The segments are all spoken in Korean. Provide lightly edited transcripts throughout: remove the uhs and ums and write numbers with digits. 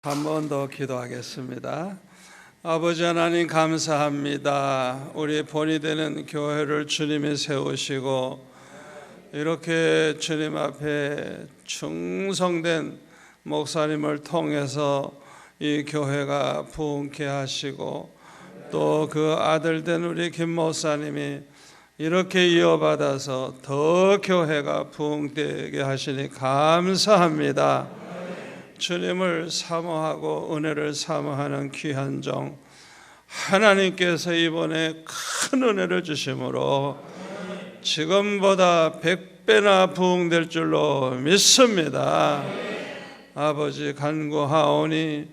한 번 더 기도하겠습니다. 아버지 하나님 감사합니다. 우리 본이 되는 교회를 주님이 세우시고 이렇게 주님 앞에 충성된 목사님을 통해서 이 교회가 부흥케 하시고 또 그 아들 된 우리 김 목사님이 이렇게 이어받아서 더 교회가 부흥되게 하시니 감사합니다. 주님을 사모하고 은혜를 사모하는 귀한 종 하나님께서 이번에 큰 은혜를 주심으로 지금보다 100배나 부흥될 줄로 믿습니다. 아버지 간구하오니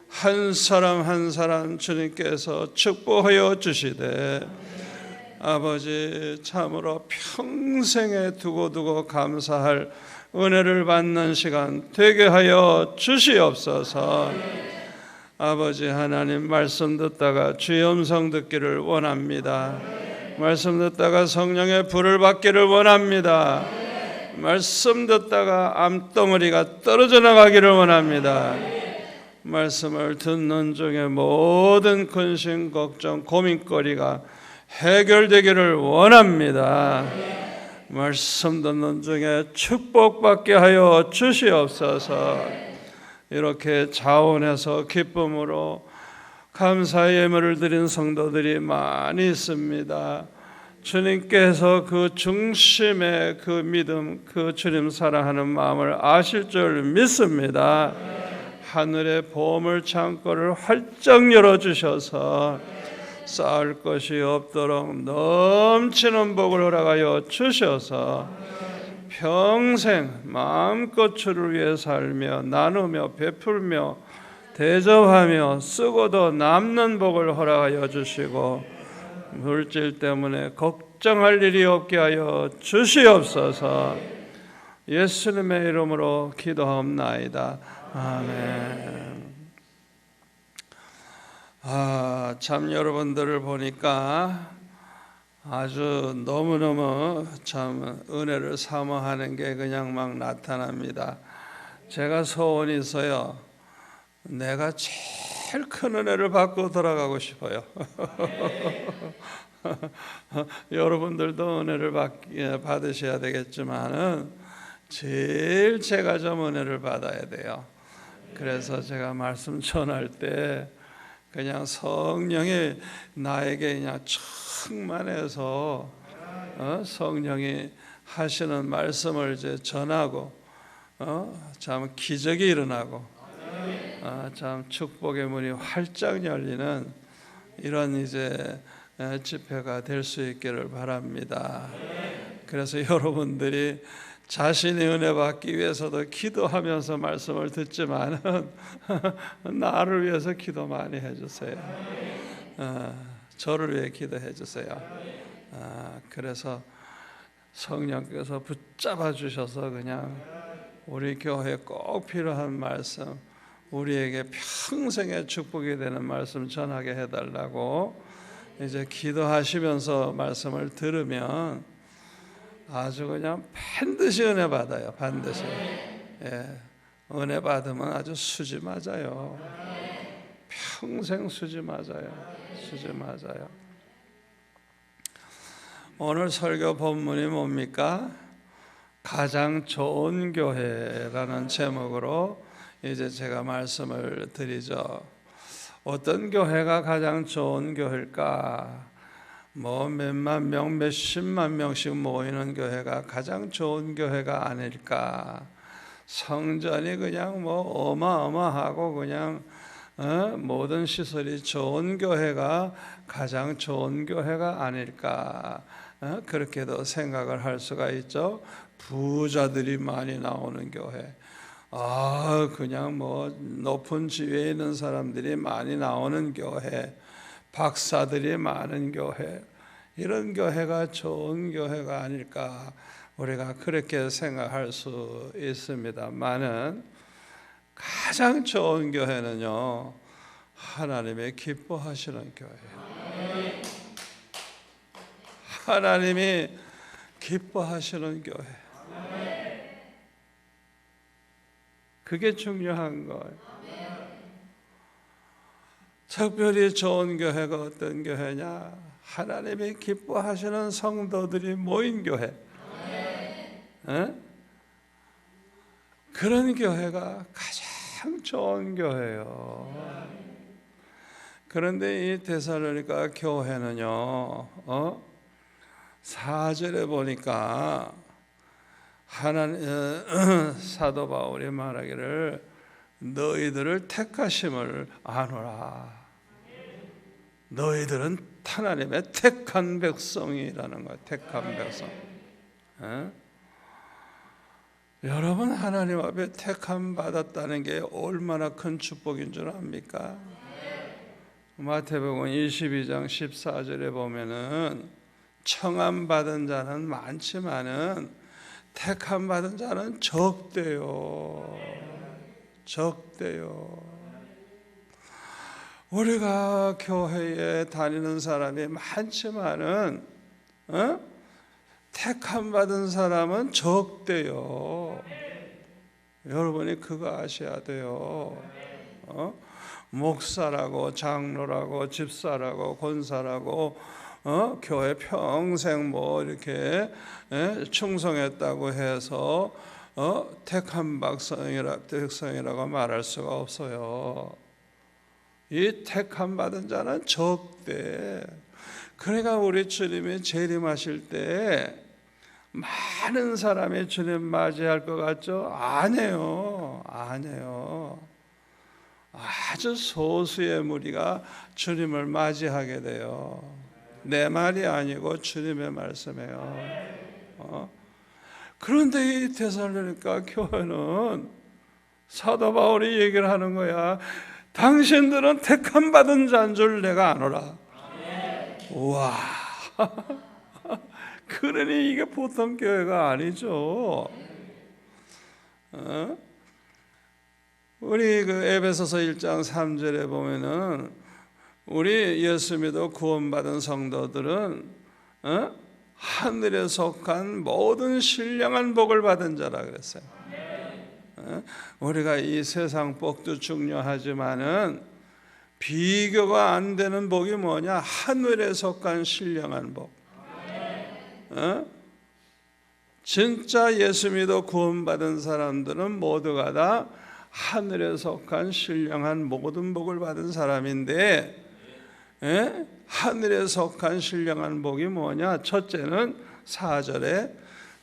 한 사람 한 사람 주님께서 축복하여 주시되 아버지 참으로 평생에 두고두고 감사할 은혜를 받는 시간 되게 하여 주시옵소서. 아버지 하나님 말씀 듣다가 주의 음성 듣기를 원합니다. 말씀 듣다가 성령의 불을 받기를 원합니다. 말씀 듣다가 암덩어리가 떨어져 나가기를 원합니다. 말씀을 듣는 중에 모든 근심, 걱정, 고민거리가 해결되기를 원합니다. 말씀 듣는 중에 축복받게 하여 주시옵소서. 이렇게 자원해서 기쁨으로 감사의 예물을 드린 성도들이 많이 있습니다. 주님께서 그 중심의 그 믿음, 그 주님 사랑하는 마음을 아실 줄 믿습니다. 하늘의 보물 창고를 활짝 열어주셔서 쌓을 것이 없도록 넘치는 복을 허락하여 주셔서 평생 마음껏 주를 위해 살며 나누며 베풀며 대접하며 쓰고도 남는 복을 허락하여 주시고 물질 때문에 걱정할 일이 없게 하여 주시옵소서. 예수님의 이름으로 기도하옵나이다. 아멘. 참 여러분들을 보니까 아주 너무너무 참 은혜를 사모하는 게 그냥 막 나타납니다. 제가 소원이 있어요. 내가 제일 큰 은혜를 받고 돌아가고 싶어요. 여러분들도 은혜를 받으셔야 되겠지만은 제일 제가 좀 은혜를 받아야 돼요. 그래서 제가 말씀 전할 때 그냥 성령이 나에게 그냥 충만해서 성령이 하시는 말씀을 이제 전하고 참 기적이 일어나고 참 축복의 문이 활짝 열리는 이런 이제 집회가 될 수 있기를 바랍니다. 그래서 여러분들이 자신이 은혜 받기 위해서도 기도하면서 말씀을 듣지만은 나를 위해서 기도 많이 해주세요. 저를 위해 기도해 주세요. 그래서 성령께서 붙잡아 주셔서 그냥 우리 교회에 꼭 필요한 말씀, 우리에게 평생의 축복이 되는 말씀 전하게 해달라고 이제 기도하시면서 말씀을 들으면 아주 그냥 반드시 은혜 받아요. 반드시. 예, 은혜 받으면 아주 수지 맞아요. 평생 수지 맞아요. 수지 맞아요. 오늘 설교 본문이 뭡니까? 가장 좋은 교회라는 제목으로 이제 제가 말씀을 드리죠. 어떤 교회가 가장 좋은 교회일까? 뭐 몇만 명, 몇십만 명씩 모이는 교회가 가장 좋은 교회가 아닐까? 성전이 그냥 뭐 어마어마하고 그냥 모든 시설이 좋은 교회가 가장 좋은 교회가 아닐까? 그렇게도 생각을 할 수가 있죠. 부자들이 많이 나오는 교회. 그냥 뭐 높은 지위에 있는 사람들이 많이 나오는 교회. 박사들이 많은 교회, 이런 교회가 좋은 교회가 아닐까 우리가 그렇게 생각할 수 있습니다만은 가장 좋은 교회는요 하나님의 기뻐하시는 교회예요. 하나님이 기뻐하시는 교회, 그게 중요한 거예요. 특별히 좋은 교회가 어떤 교회냐? 하나님이 기뻐하시는 성도들이 모인 교회. 에? 그런 교회가 가장 좋은 교회예요. 그런데 이 데살로니가 교회는요, 4절에 보니까 사도 바울이 말하기를 너희들을 택하심을 아노라. 너희들은 하나님의 택한 백성이라는 거예요. 택한 백성. 여러분, 하나님 앞에 택함 받았다는 게 얼마나 큰 축복인 줄 압니까? 마태복음 22장 14절에 보면은 청함 받은 자는 많지만은 택함 받은 자는 적대요. 적대요. 우리가 교회에 다니는 사람이 많지만은 택함 받은 사람은 적대요. 여러분이 그거 아셔야 돼요. 목사라고 장로라고 집사라고 권사라고 교회 평생 뭐 이렇게 충성했다고 해서 택한 백성이라고 말할 수가 없어요. 이 택함 받은 자는 적대. 그러니까 우리 주님이 재림하실 때 많은 사람이 주님 맞이할 것 같죠? 아니에요. 아니에요. 아주 소수의 무리가 주님을 맞이하게 돼요. 내 말이 아니고 주님의 말씀이에요. 그런데 이 데살로니가 교회는 사도 바울이 얘기를 하는 거야. 당신들은 택함 받은 자인 줄 내가 아노라. 우와. 그러니 이게 보통 교회가 아니죠. 우리 그 에베소서 1장 3절에 보면은 우리 예수 믿어 구원받은 성도들은 하늘에 속한 모든 신령한 복을 받은 자라 그랬어요. 우리가 이 세상 복도 중요하지만은 비교가 안 되는 복이 뭐냐? 하늘에 속한 신령한 복. 진짜 예수 믿어 구원받은 사람들은 모두가 다 하늘에 속한 신령한 모든 복을 받은 사람인데, 하늘에 속한 신령한 복이 뭐냐? 첫째는 4절에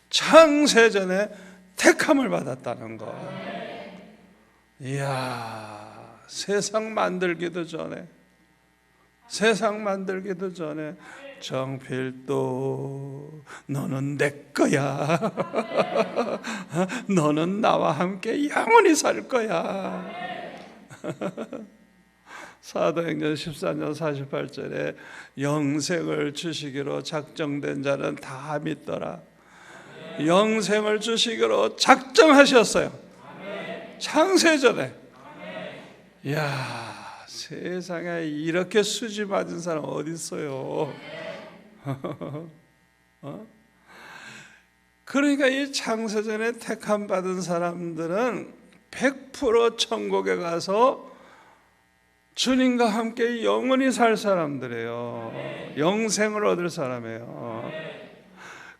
창세전에 택함을 받았다는 거. 이야, 세상 만들기도 전에 정필도 너는 내 거야. 너는 나와 함께 영원히 살 거야. 사도행전 14년 48절에 영생을 주시기로 작정된 자는 다 믿더라. 영생을 주시기로 작정하셨어요. 창세전에. 이야, 세상에 이렇게 수지 맞은 사람 어디 있어요? 그러니까 이 창세전에 택함 받은 사람들은 100% 천국에 가서 주님과 함께 영원히 살 사람들이에요. 영생을 얻을 사람이에요.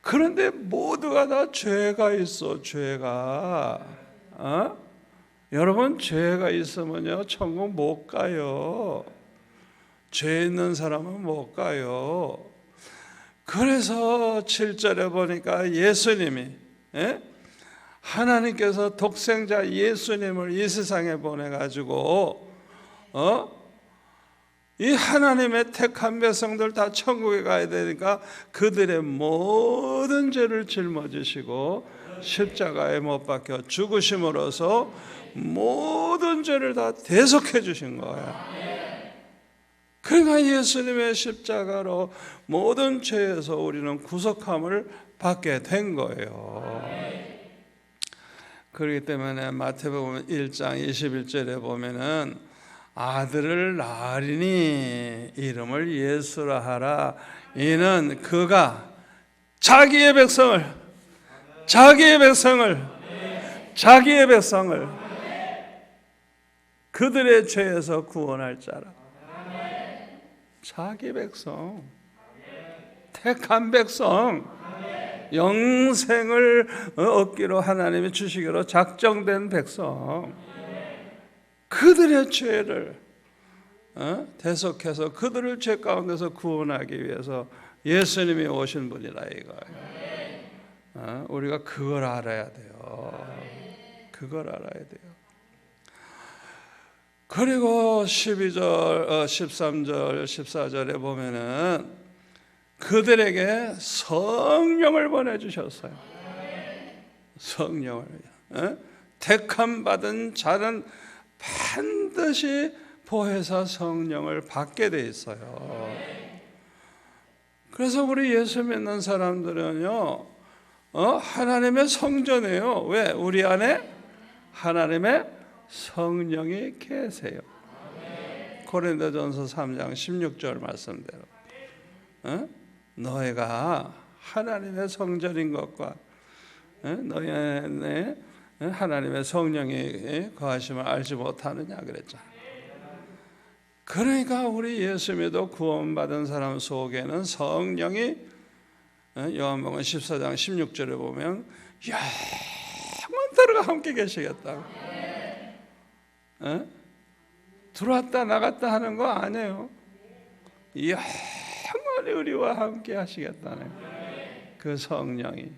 그런데 모두가 다 죄가 있어. 죄가. 여러분, 죄가 있으면요 천국 못 가요. 죄 있는 사람은 못 가요. 그래서 7절에 보니까 예수님이, 하나님께서 독생자 예수님을 이 세상에 보내가지고 이 하나님의 택한 백성들 다 천국에 가야 되니까 그들의 모든 죄를 짊어지시고 십자가에 못 박혀 죽으심으로써 모든 죄를 다 대속해 주신 거예요. 그러니까 예수님의 십자가로 모든 죄에서 우리는 구속함을 받게 된 거예요. 그렇기 때문에 마태복음 1장 21절에 보면은 아들을 낳으리니 이름을 예수라 하라. 이는 그가 자기의 백성을 그들의 죄에서 구원할 자라. 자기 백성, 택한 백성, 영생을 얻기로 하나님이 주시기로 작정된 백성, 그들의 죄를 대속해서 그들을 죄 가운데서 구원하기 위해서 예수님이 오신 분이라 이거예요. 우리가 그걸 알아야 돼요. 그걸 알아야 돼요. 그리고 12절, 13절, 14절에 보면은 그들에게 성령을 보내주셨어요. 성령을. 택함 받은 자는 반드시 보혜사 성령을 받게 돼 있어요. 그래서 우리 예수 믿는 사람들은요, 하나님의 성전이에요. 왜? 우리 안에 하나님의 성령이 계세요. 고린도전서 3장 16절 말씀대로 너희가 하나님의 성전인 것과 너희 안에 하나님의 성령이 거하심을 알지 못하느냐 그랬잖아요. 그러니까 우리 예수 믿어 구원받은 사람 속에는 성령이 요한복음 14장 16절에 보면 영원토록 함께 계시겠다고. 들어왔다 나갔다 하는 거 아니에요. 영원히 우리와 함께 하시겠다는 그 성령이.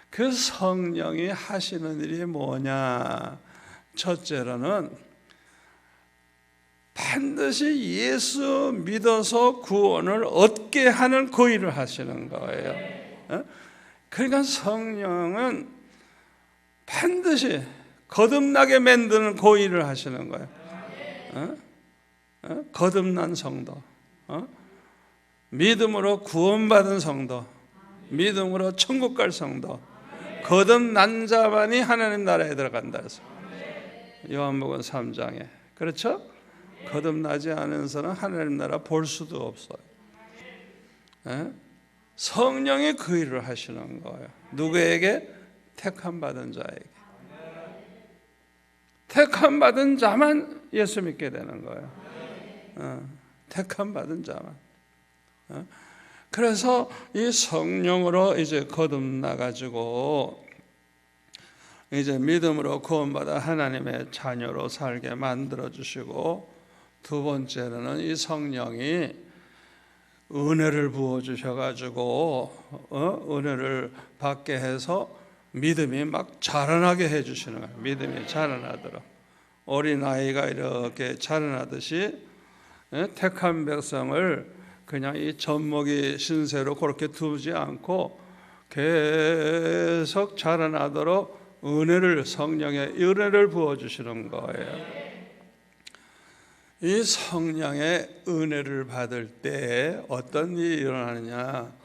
그 성령이 하시는 일이 뭐냐? 첫째로는 반드시 예수 믿어서 구원을 얻게 하는 그 일을 하시는 거예요. 그러니까 성령은 반드시 거듭나게 만드는 그 일을 하시는 거예요. 거듭난 성도, 믿음으로 구원받은 성도, 믿음으로 천국 갈 성도, 거듭난 자만이 하나님 나라에 들어간다 해서 요한복음 3장에. 그렇죠? 거듭나지 않은 사람은 하나님 나라 볼 수도 없어요. 성령이 그 일을 하시는 거예요. 누구에게? 택함 받은 자에게. 택함 받은 자만 예수 믿게 되는 거예요. 택함 받은 자만. 그래서 이 성령으로 이제 거듭나 가지고 이제 믿음으로 구원받아 하나님의 자녀로 살게 만들어 주시고, 두 번째로는 이 성령이 은혜를 부어 주셔 가지고 은혜를 받게 해서 믿음이 막 자라나게 해 주시는 거예요. 믿음이 자라나도록. 어린아이가 이렇게 자라나듯이 택한 백성을 그냥 이 젖먹이 신세로 그렇게 두지 않고 계속 자라나도록 성령의 은혜를 부어주시는 거예요. 이 성령의 은혜를 받을 때 어떤 일이 일어나느냐?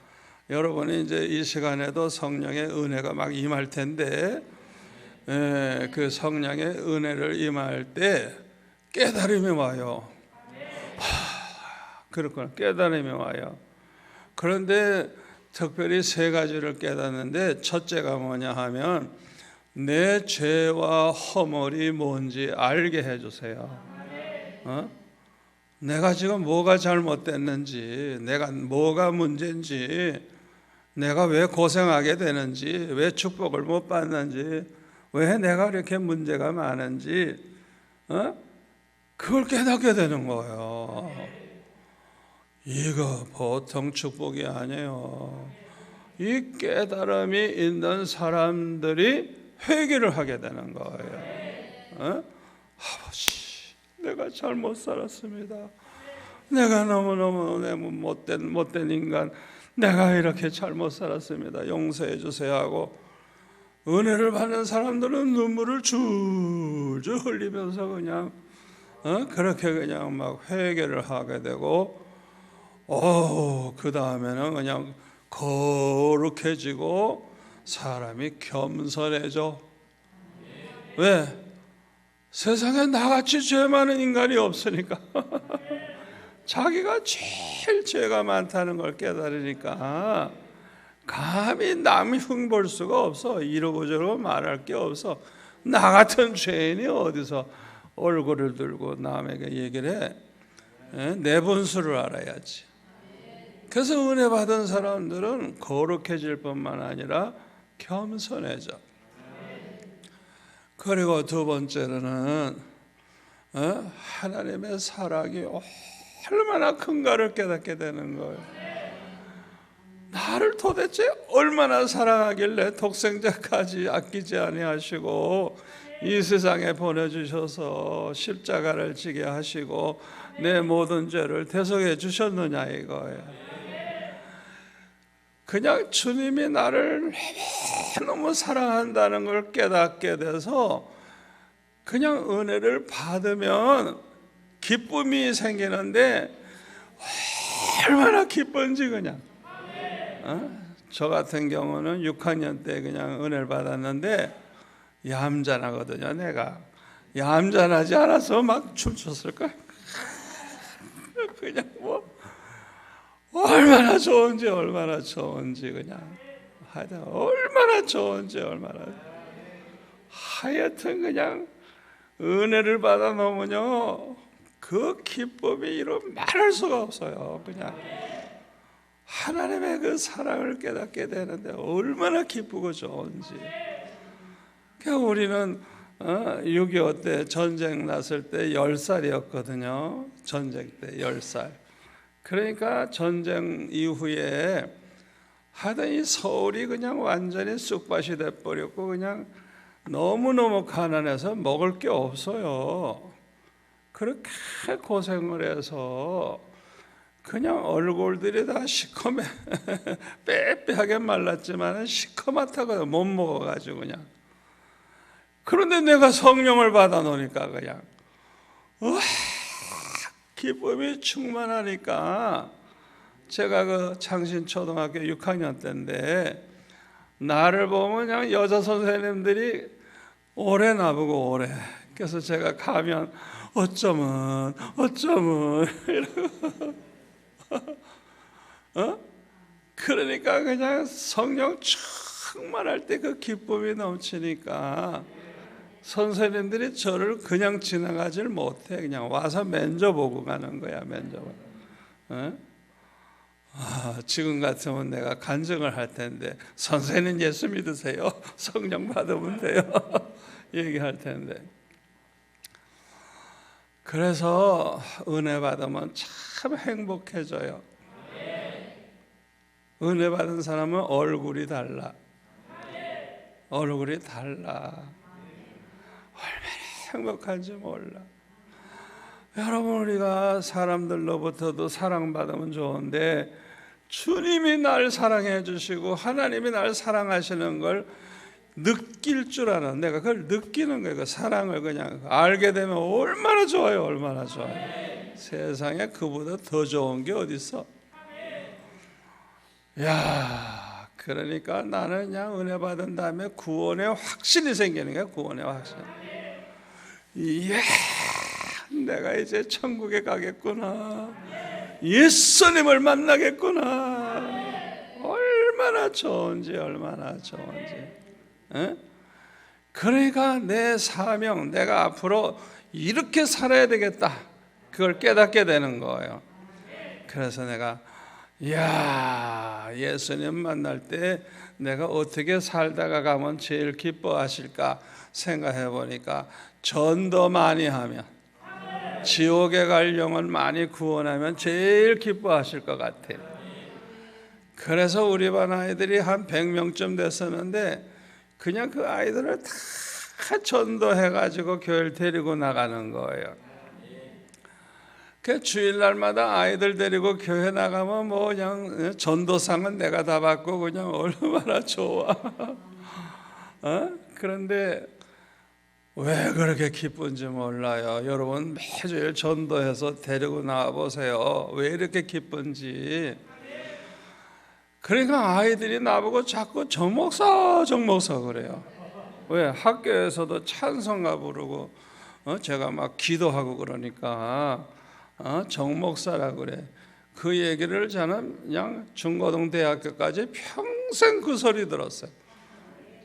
여러분이 이제 이 시간에도 성령의 은혜가 막 임할 텐데, 그 성령의 은혜를 임할 때 깨달음이 와요. 그렇구나. 깨달음이 와요. 그런데 특별히 세 가지를 깨닫는데, 첫째가 뭐냐 하면 내 죄와 허물이 뭔지 알게 해주세요. 내가 지금 뭐가 잘못됐는지, 내가 뭐가 문제인지, 내가 왜 고생하게 되는지, 왜 축복을 못 받는지, 왜 내가 이렇게 문제가 많은지, 그걸 깨닫게 되는 거예요. 이거 보통 축복이 아니에요. 이 깨달음이 있는 사람들이 회개를 하게 되는 거예요. 아버지, 내가 잘못 살았습니다. 내가 너무너무 못된 인간, 내가 이렇게 잘못 살았습니다. 용서해 주세요 하고, 은혜를 받는 사람들은 눈물을 줄줄 흘리면서 그냥 그렇게 그냥 막 회개를 하게 되고, 그 다음에는 그냥 거룩해지고 사람이 겸손해져. 왜? 세상에 나같이 죄 많은 인간이 없으니까. 자기가 제일 죄가 많다는 걸 깨달으니까 감히 남이 흉볼 수가 없어. 이러고 저러고 말할 게 없어. 나 같은 죄인이 어디서 얼굴을 들고 남에게 얘기를 해. 내 분수를 알아야지. 그래서 은혜 받은 사람들은 거룩해질 뿐만 아니라 겸손해져. 그리고 두 번째로는 하나님의 사랑이 얼마나 큰가를 깨닫게 되는 거예요. 나를 도대체 얼마나 사랑하길래 독생자까지 아끼지 아니하시고 이 세상에 보내주셔서 십자가를 지게 하시고 내 모든 죄를 대속해 주셨느냐 이거예요. 그냥 주님이 나를 너무 사랑한다는 걸 깨닫게 돼서 그냥 은혜를 받으면 기쁨이 생기는데 얼마나 기쁜지 그냥. 저 같은 경우는 6학년 때 그냥 은혜를 받았는데 얌전하거든요. 내가 얌전하지 않아서 막 춤췄을까? 그냥 뭐 얼마나 좋은지 그냥 하여튼 얼마나 좋은지 하여튼 그냥 은혜를 받아 놓으면요 그 기쁨이 이루 말할 수가 없어요. 그냥 하나님의 그 사랑을 깨닫게 되는데 얼마나 기쁘고 좋은지. 그러니까 우리는 6.25 때 전쟁 났을 때 10살이었거든요. 전쟁 때 10살. 그러니까 전쟁 이후에 하여튼 이 서울이 그냥 완전히 쑥밭이 돼버렸고 그냥 너무너무 가난해서 먹을 게 없어요. 그렇게 고생을 해서 그냥 얼굴들이 다 시커매 빼빼하게 말랐지만 시커멓다고 못 먹어가지고 그냥. 그런데 내가 성령을 받아 놓으니까 그냥 기쁨이 충만하니까 제가 그 창신초등학교 6학년 때인데 나를 보면 그냥 여자 선생님들이 오래 나보고 오래. 그래서 제가 가면 어쩌면 이러고 그러니까 그냥 성령 충만할 때 그 기쁨이 넘치니까 선생님들이 저를 그냥 지나가질 못해. 그냥 와서 면접보고 가는 거야. 면접을. 지금 같으면 내가 간증을 할 텐데 선생님 예수 믿으세요? 성령 받으면 돼요. 얘기할 텐데. 그래서 은혜 받으면 참 행복해져요. 은혜 받은 사람은 얼굴이 달라. 얼굴이 달라. 얼마나 행복한지 몰라. 여러분 우리가 사람들로부터도 사랑받으면 좋은데 주님이 날 사랑해 주시고 하나님이 날 사랑하시는 걸 느낄 줄 알아. 내가 그걸 느끼는 거예요. 그 사랑을 그냥 알게 되면 얼마나 좋아요. 얼마나 좋아요. 세상에 그보다 더 좋은 게 어디 있어. 야, 그러니까 나는 그냥 은혜 받은 다음에 구원의 확신이 생기는 거야. 구원의 확신. 이야, 내가 이제 천국에 가겠구나. 예수님을 만나겠구나. 얼마나 좋은지. 그러니까 내 사명, 내가 앞으로 이렇게 살아야 되겠다. 그걸 깨닫게 되는 거예요. 그래서 내가 예수님 만날 때 내가 어떻게 살다가 가면 제일 기뻐하실까 생각해 보니까 전도 많이 하면 지옥에 갈 영혼 많이 구원하면 제일 기뻐하실 것 같아요. 그래서 우리 반 아이들이 한 100명쯤 됐었는데 그냥 그 아이들을 다 전도해가지고 교회를 데리고 나가는 거예요. 그 주일날마다 아이들 데리고 교회 나가면 뭐 그냥 전도상은 내가 다 받고 그냥 얼마나 좋아. 그런데 왜 그렇게 기쁜지 몰라요. 여러분 매주일 전도해서 데리고 나와 보세요. 왜 이렇게 기쁜지. 그러니까 아이들이 나보고 자꾸 정목사 그래요. 왜? 학교에서도 찬송가 부르고 제가 막 기도하고 그러니까 정목사라 그래. 그 얘기를 저는 그냥 중고등대학교까지 평생 그 소리 들었어요.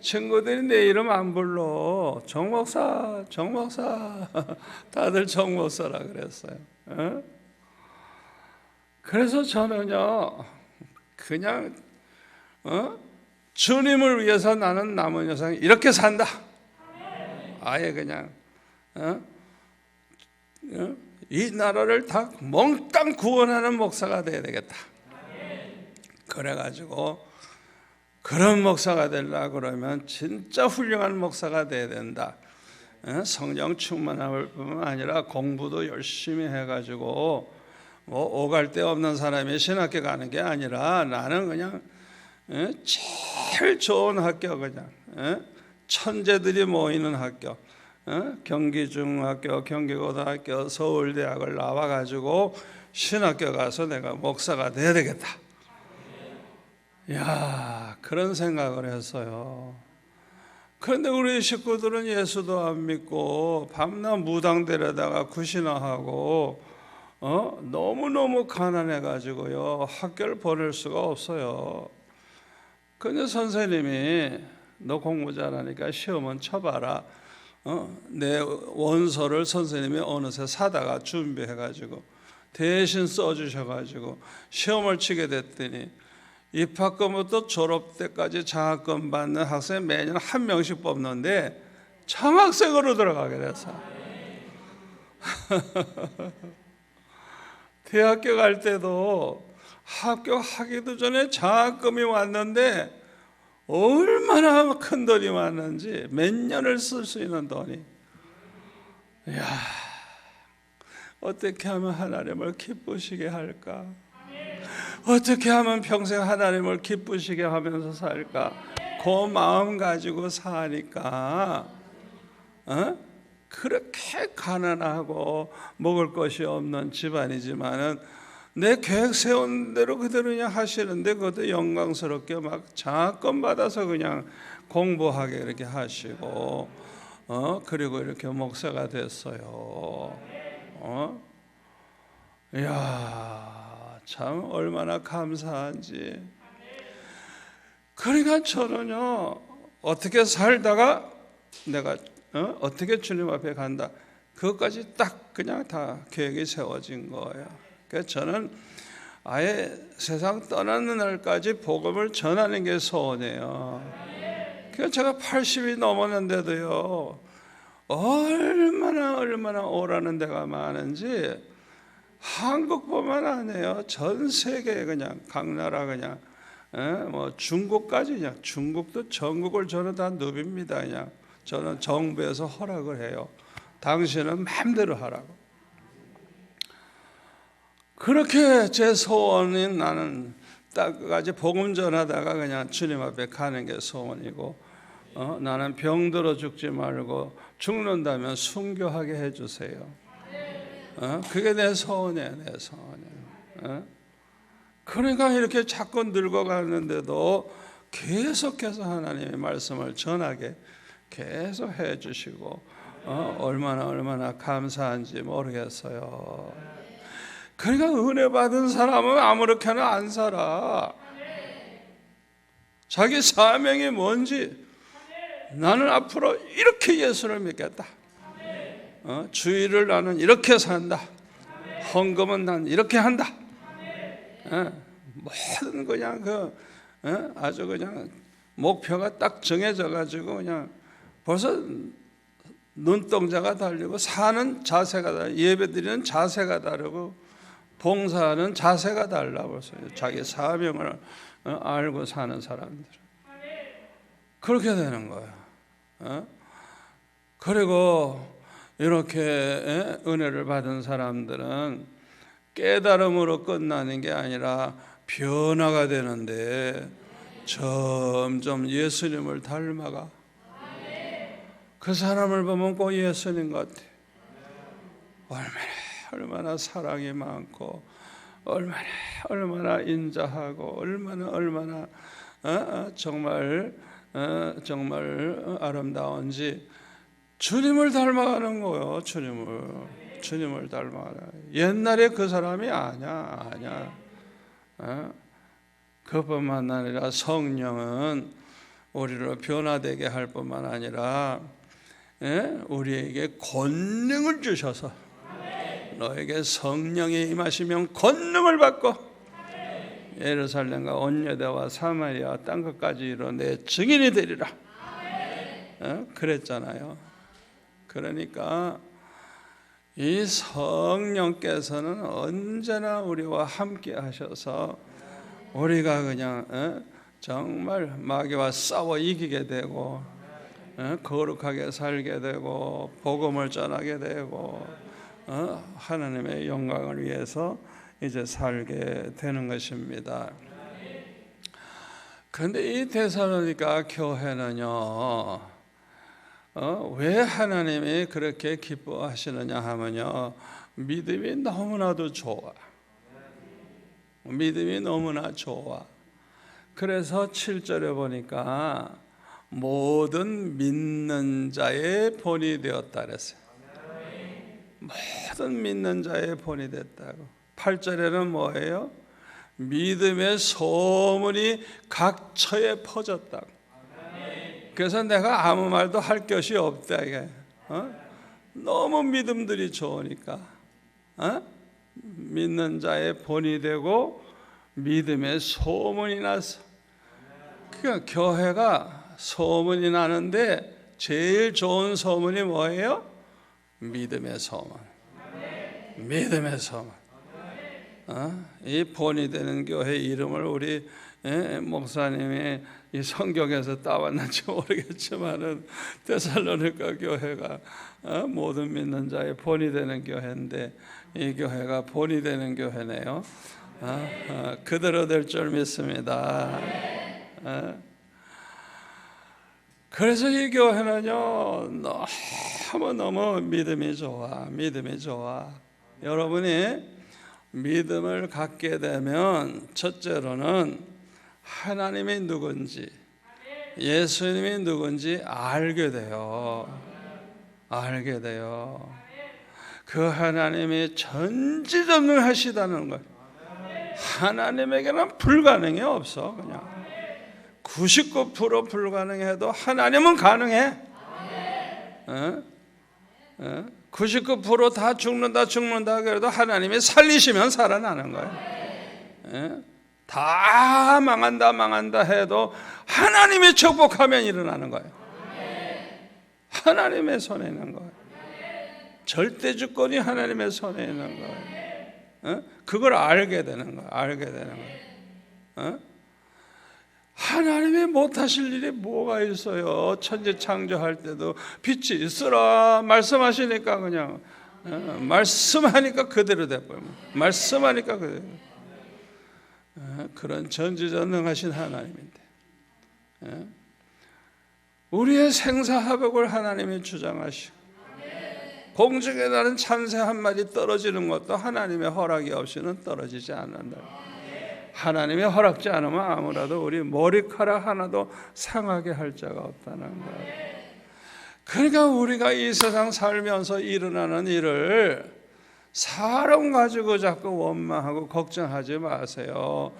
친구들이 내 이름 안 불러. 정목사 다들 정목사라 그랬어요. 그래서 저는요 그냥 주님을 위해서 나는 남은 여생 이렇게 산다. 아예 그냥 이 나라를 다 몽땅 구원하는 목사가 돼야 되겠다. 그래가지고 그런 목사가 되려고 그러면 진짜 훌륭한 목사가 돼야 된다. 성령 충만할 뿐만 아니라 공부도 열심히 해가지고 뭐 오갈 데 없는 사람이 신학교 가는 게 아니라 나는 그냥 제일 좋은 학교, 그냥 천재들이 모이는 학교, 경기중학교, 경기고등학교, 서울대학을 나와가지고 신학교 가서 내가 목사가 돼야 되겠다. 야, 그런 생각을 했어요. 그런데 우리 식구들은 예수도 안 믿고 밤낮 무당 데려다가 구신화하고 너무너무 가난해가지고요 학교를 보낼 수가 없어요. 근데 선생님이 너 공부 잘하니까 시험은 쳐봐라. 내 원서를 선생님이 어느새 사다가 준비해가지고 대신 써주셔가지고 시험을 치게 됐더니 입학금부터 졸업 때까지 장학금 받는 학생 매년 한 명씩 뽑는데 장학생으로 들어가게 됐어. 대학교 갈 때도 합격하기도 전에 장학금이 왔는데 얼마나 큰 돈이 왔는지 몇 년을 쓸 수 있는 돈이. 이야, 어떻게 하면 하나님을 기쁘시게 할까? 어떻게 하면 평생 하나님을 기쁘시게 하면서 살까? 그 마음 가지고 사니까 그렇게 가난하고 먹을 것이 없는 집안이지만은 내 계획 세운 대로 그대로 그냥 하시는데 그것도 영광스럽게 막 장학금 받아서 그냥 공부하게 이렇게 하시고 그리고 이렇게 목사가 됐어요. 이야, 참 얼마나 감사한지. 그러니까 저는요 어떻게 살다가 내가 어떻게 주님 앞에 간다, 그것까지 딱 그냥 다 계획이 세워진 거예요. 그래서 저는 아예 세상 떠나는 날까지 복음을 전하는 게 소원이에요. 그래서 제가 80이 넘었는데도요 얼마나 오라는 데가 많은지 한국뿐만 아니에요. 전 세계에 그냥 각 나라 그냥 뭐 중국까지 그냥 중국도 전국을 저는 다 누빕니다. 그냥 저는 정부에서 허락을 해요. 당신은 마음대로 하라고. 그렇게 제 소원인 나는 딱까지 복음 전하다가 그냥 주님 앞에 가는 게 소원이고 나는 병들어 죽지 말고 죽는다면 순교하게 해주세요. 그게 내 소원이에요. 내 소원이에요. 그러니까 이렇게 자꾸 늙어가는데도 계속해서 하나님의 말씀을 전하게 계속 해주시고 얼마나 감사한지 모르겠어요. 그러니까 은혜 받은 사람은 아무렇게나 안 살아. 자기 사명이 뭔지, 나는 앞으로 이렇게 예수를 믿겠다. 주일을 나는 이렇게 산다. 헌금은 난 이렇게 한다. 모든 그냥 아주 그냥 목표가 딱 정해져 가지고 그냥 벌써 눈동자가 달리고 사는 자세가 달라, 예배드리는 자세가 다르고 봉사하는 자세가 달라. 벌써 자기 사명을 알고 사는 사람들 그렇게 되는 거야. 그리고 이렇게 은혜를 받은 사람들은 깨달음으로 끝나는 게 아니라 변화가 되는데 점점 예수님을 닮아가. 그 사람을 보면 꼭 예수님 같아. 얼마나 사랑이 많고 얼마나 인자하고 얼마나 정말 아름다운지 주님을 닮아가는 거예요. 주님을 닮아가는. 옛날에 그 사람이 아니야. 그뿐만 아니라 성령은 우리를 변화되게 할 뿐만 아니라 우리에게 권능을 주셔서 너에게 성령이 임하시면 권능을 받고 예루살렘과 온 유대와 사마리아 땅끝까지 이르러 내 증인이 되리라. 그랬잖아요. 그러니까 이 성령께서는 언제나 우리와 함께 하셔서 우리가 그냥 정말 마귀와 싸워 이기게 되고 거룩하게 살게 되고 복음을 전하게 되고 하나님의 영광을 위해서 이제 살게 되는 것입니다. 그런데 이 데살로니가 교회는요, 왜 하나님이 그렇게 기뻐하시느냐 하면요, 믿음이 너무나도 좋아. 믿음이 너무나 좋아. 그래서 7절에 보니까 모든 믿는 자의 본이 되었다 그랬어요. 모든 믿는 자의 본이 됐다고. 8절에는 뭐예요? 믿음의 소문이 각처에 퍼졌다고. 그래서 내가 아무 말도 할 것이 없다 이게. 너무 믿음들이 좋으니까 믿는 자의 본이 되고 믿음의 소문이 나서. 그러니까 교회가 소문이 나는데 제일 좋은 소문이 뭐예요? 믿음의 소문. 믿음의 소문. 이 본이 되는 교회 이름을 우리 목사님이 이 성경에서 따왔는지 모르겠지만은 데살로니가 교회가 모든 믿는 자의 본이 되는 교회인데 이 교회가 본이 되는 교회네요. 그대로 될 줄 믿습니다. 그래서 이 교회는요 너무너무 믿음이 좋아. 믿음이 좋아. 여러분이 믿음을 갖게 되면 첫째로는 하나님이 누군지, 예수님이 누군지 알게 돼요. 알게 돼요. 그 하나님이 전지전능하시다는 것. 하나님에게는 불가능이 없어. 그냥 99% 불가능해도 하나님은 가능해. 99% 다 죽는다 그래도 하나님이 살리시면 살아나는 거예요. 다 망한다 해도 하나님이 축복하면 일어나는 거예요. 하나님의 손에 있는 거예요. 절대 주권이 하나님의 손에 있는 거예요. 그걸 알게 되는 거예요. 알게 되는 거예요. 하나님이 못하실 일이 뭐가 있어요? 천지 창조할 때도 빛이 있으라 말씀하시니까 그냥 말씀하니까 그대로 돼버려요. 말씀하니까 그대로. 그런 전지전능하신 하나님인데 우리의 생사화복을 하나님이 주장하시고 공중에 나는 참새 한 마리 떨어지는 것도 하나님의 허락이 없이는 떨어지지 않는다. 하나님의 허락지 않으면 아무라도 우리 머리카락 하나도 상하게 할 자가 없다는 거예요. 그러니까 우리가 이 세상 살면서 일어나는 일을 사람 가지고 자꾸 원망하고 걱정하지 마세요.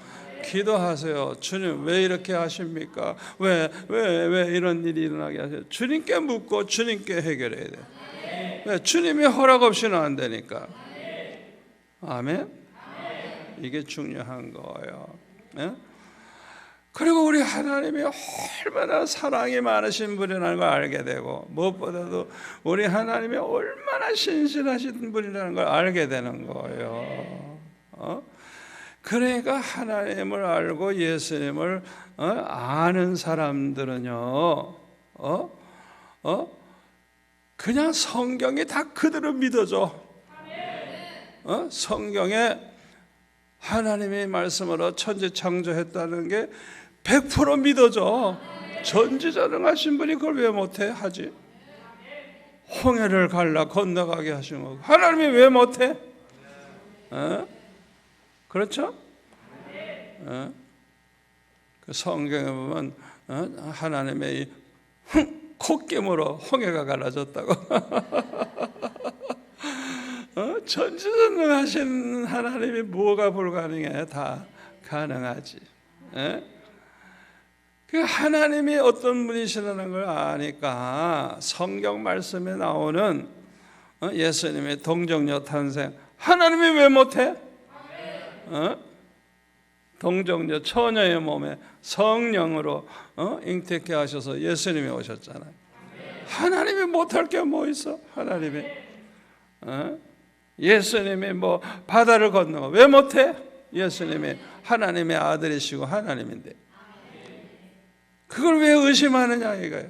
기도하세요. 주님 왜 이렇게 하십니까? 왜 이런 일이 일어나게 하세요? 주님께 묻고 주님께 해결해야 돼요. 왜? 주님이 허락 없이는 안 되니까. 아멘. 이게 중요한 거예요. 그리고 우리 하나님이 얼마나 사랑이 많으신 분이라는 걸 알게 되고 무엇보다도 우리 하나님이 얼마나 신실하신 분이라는 걸 알게 되는 거예요. 그러니까 하나님을 알고 예수님을 아는 사람들은요 그냥 성경이 다 그대로 믿어져. 성경에 하나님의 말씀으로 천지 창조했다는 게 100% 믿어져. 전지전능하신 분이 그걸 왜 못해? 하지. 홍해를 갈라 건너가게 하신 거 하나님이 왜 못해? 그렇죠? 그 성경에 보면 하나님의 콧김으로 홍해가 갈라졌다고. 전지전능하신 하나님이 뭐가 불가능해? 다 가능하지. 그 하나님이 어떤 분이시라는 걸 아니까 성경 말씀에 나오는 예수님의 동정녀 탄생 하나님이 왜 못해? 동정녀 처녀의 몸에 성령으로 잉태케 하셔서 예수님이 오셨잖아요. 하나님이 못할 게 뭐 있어? 하나님이 예수님이 뭐 바다를 건너가 왜 못해? 예수님이 하나님의 아들이시고 하나님인데 그걸 왜 의심하느냐 이거예요.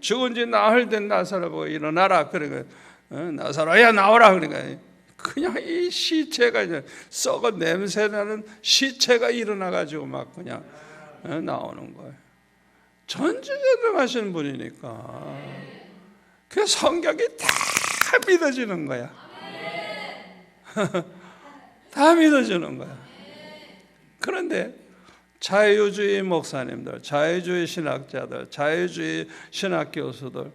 죽은 지 나흘 된 나사로 보고 일어나라 그러니까 나사로야 나오라 그러니까 그냥 이 시체가 이제 썩은 냄새나는 시체가 일어나가지고 막 그냥 나오는 거예요. 전지전능하신 분이니까 그 성격이 다 믿어지는 거야. 다 믿어지는 거야. 그런데 자유주의 목사님들, 자유주의 신학자들, 자유주의 신학 교수들,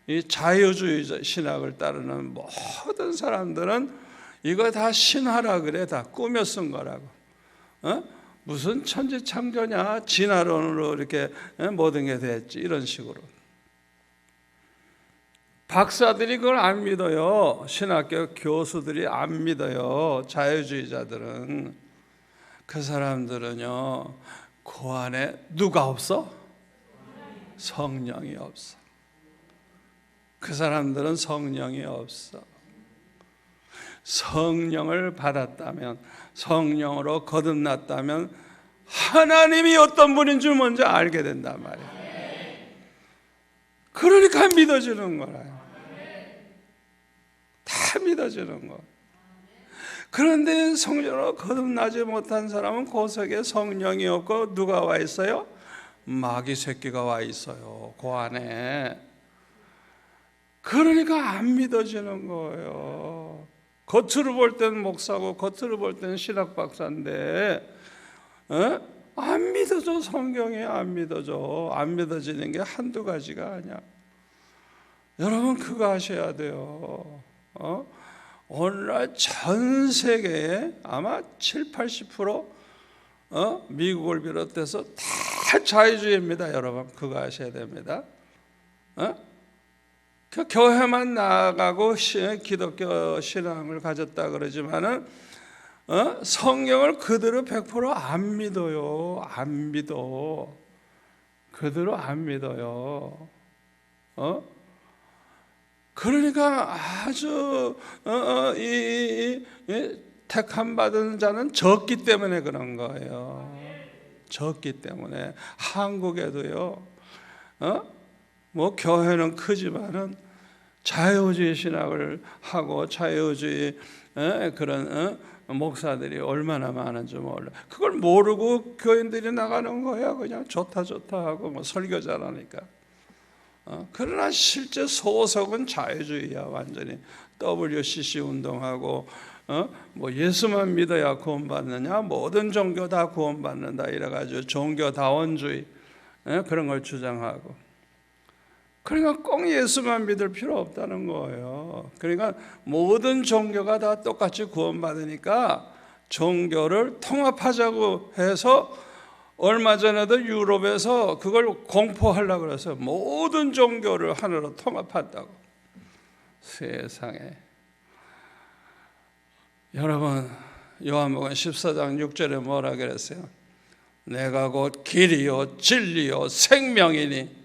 이 자유주의 신학을 따르는 모든 사람들은 이거 다 신화라 그래, 다 꾸며 쓴 거라고. 무슨 천지창조냐, 진화론으로 이렇게 모든 게 됐지, 이런 식으로. 박사들이 그걸 안 믿어요. 신학교 교수들이 안 믿어요. 자유주의자들은. 그 사람들은요, 그 안에 누가 없어? 성령이 없어. 그 사람들은 성령이 없어. 성령을 받았다면, 성령으로 거듭났다면 하나님이 어떤 분인 줄 먼저 알게 된단 말이에요. 그러니까 믿어지는 거라요. 다 믿어지는 거. 그런데 성령으로 거듭나지 못한 사람은 그 속에 성령이 없고 누가 와 있어요? 마귀 새끼가 와 있어요. 그 안에. 그러니까 안 믿어지는 거예요. 겉으로 볼 때는 목사고 겉으로 볼 때는 신학 박사인데 안 믿어져. 성경에 안 믿어져. 안 믿어지는 게 한두 가지가 아니야. 여러분 그거 아셔야 돼요. 오늘날 전 세계에 아마 70~80% 미국을 비롯해서 다 자유주의입니다. 여러분 그거 아셔야 됩니다. 그 교회만 나가고 기독교 신앙을 가졌다 그러지만은 성경을 그대로 100% 안 믿어요. 안 믿어. 그대로 안 믿어요. 그러니까 아주 택함 받은 자는 적기 때문에 그런 거예요. 적기 때문에. 한국에도요. 뭐 교회는 크지만은 자유주의 신학을 하고 자유주의 그런 목사들이 얼마나 많은지 몰라. 그걸 모르고 교인들이 나가는 거야. 그냥 좋다 하고 뭐 설교 잘하니까. 그러나 실제 소속은 자유주의야. 완전히 WCC 운동하고 뭐 예수만 믿어야 구원받느냐, 모든 종교 다 구원받는다 이래가지고 종교다원주의 그런 걸 주장하고. 그러니까 꼭 예수만 믿을 필요 없다는 거예요. 그러니까 모든 종교가 다 똑같이 구원받으니까 종교를 통합하자고 해서 얼마 전에도 유럽에서 그걸 공포하려고 그래서 모든 종교를 하나로 통합한다고. 세상에. 여러분 요한복음 14장 6절에 뭐라 그랬어요? 내가 곧 길이요 진리요 생명이니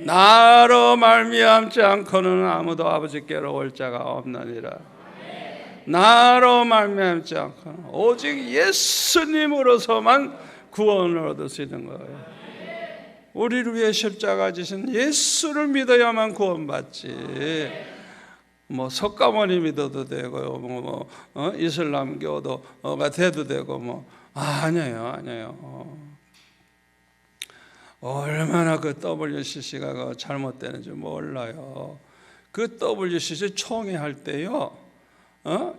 나로 말미암지 않고는 아무도 아버지께로 올 자가 없느니라. 나로 말미암지 않고는 오직 예수님으로서만 구원을 얻을 수 있는 거예요. 우리를 위해 십자가 지신 예수를 믿어야만 구원받지. 뭐 석가모니 믿어도 되고 이슬람교도가 돼도 되고 아니에요. 얼마나 그 WCC가 잘못되는지 몰라요. 그 WCC 총회 할 때요,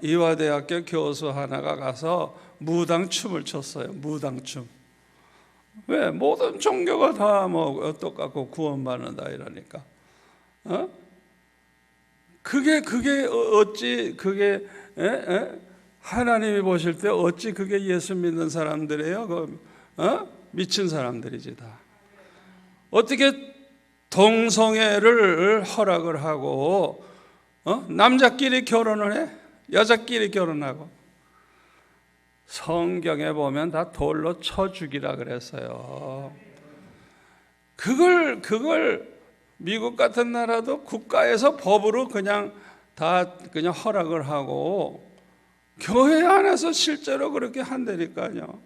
이화대학교 교수 하나가 가서 무당춤을 췄어요. 무당춤. 왜? 모든 종교가 다 똑같고 구원받는다 이러니까. 그게 어찌 그게 하나님이 보실 때 어찌 그게 예수 믿는 사람들이에요? 미친 사람들이지 다. 어떻게 동성애를 허락을 하고 남자끼리 결혼을 해? 여자끼리 결혼하고. 성경에 보면 다 돌로 쳐 죽이라 그랬어요. 그걸 미국 같은 나라도 국가에서 법으로 그냥 다 그냥 허락을 하고 교회 안에서 실제로 그렇게 한다니까요.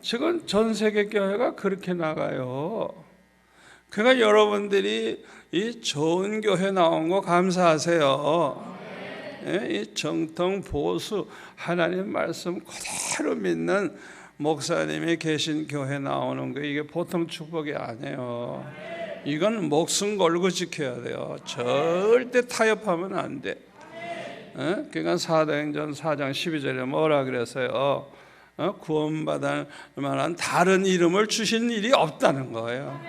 지금 전 세계 교회가 그렇게 나가요. 그러니까 여러분들이 이 좋은 교회 나온 거 감사하세요. 이 정통 보수 하나님 말씀 그대로 믿는 목사님이 계신 교회 나오는 거 이게 보통 축복이 아니에요. 이건 목숨 걸고 지켜야 돼요. 절대 타협하면 안 돼. 그러니까 사도행전 4장 12절에 뭐라 그랬어요? 구원받을 만한 다른 이름을 주신 일이 없다는 거예요.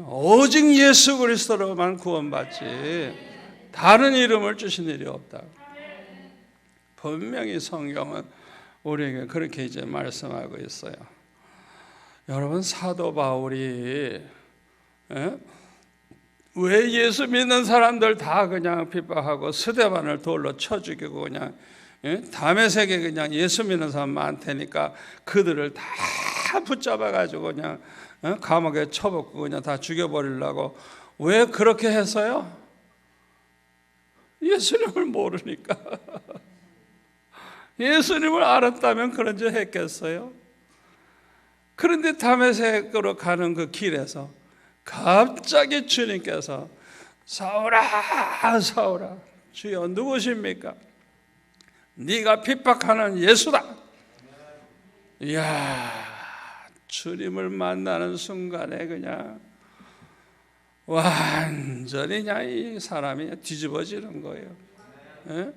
오직 예수 그리스도로만 구원받지 다른 이름을 주신 일이 없다. 분명히 성경은 우리에게 그렇게 이제 말씀하고 있어요. 여러분, 사도 바울이 왜 예수 믿는 사람들 다 그냥 핍박하고 스데반을 돌로 쳐 죽이고 그냥 다메섹에 그냥 예수 믿는 사람 많다니까 그들을 다 붙잡아 가지고 그냥 감옥에 쳐박고 그냥 다 죽여버리려고 왜 그렇게 했어요? 예수님을 모르니까. 예수님을 알았다면 그런 짓 했겠어요? 그런데 다메섹으로 가는 그 길에서 갑자기 주님께서 사울아 사울아 주여 누구십니까? 네가 핍박하는 예수다. 이야, 주님을 만나는 순간에 그냥 완전히 그냥 이 사람이 뒤집어지는 거예요.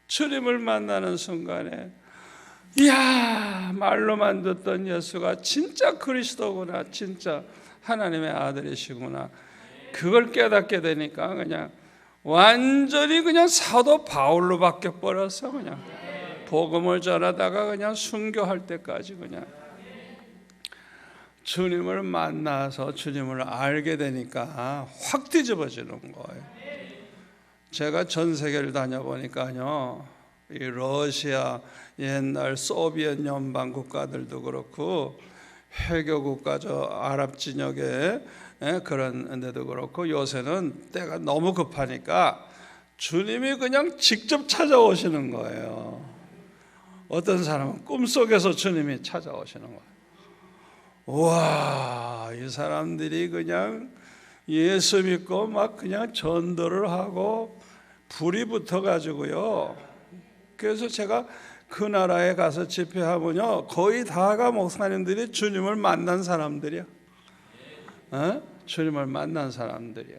주님을 만나는 순간에 이야, 말로만 듣던 예수가 진짜 그리스도구나, 진짜 하나님의 아들이시구나, 그걸 깨닫게 되니까 그냥 완전히 그냥 사도 바울로 바뀌어 버렸어. 그냥 복음을 전하다가 그냥 순교할 때까지 그냥 주님을 만나서 주님을 알게 되니까 확 뒤집어지는 거예요. 제가 전 세계를 다녀보니까요, 이 러시아 옛날 소비에트 연방 국가들도 그렇고 회교 국가 저 아랍 진역에 그런 데도 그렇고 요새는 때가 너무 급하니까 주님이 그냥 직접 찾아오시는 거예요. 어떤 사람은 꿈속에서 주님이 찾아오시는 거예요. 와, 이 사람들이 그냥 예수 믿고 막 그냥 전도를 하고 불이 붙어 가지고요. 그래서 제가 그 나라에 가서 집회하면요, 거의 다가 목사님들이 주님을 만난 사람들이야. 주님을 만난 사람들이야.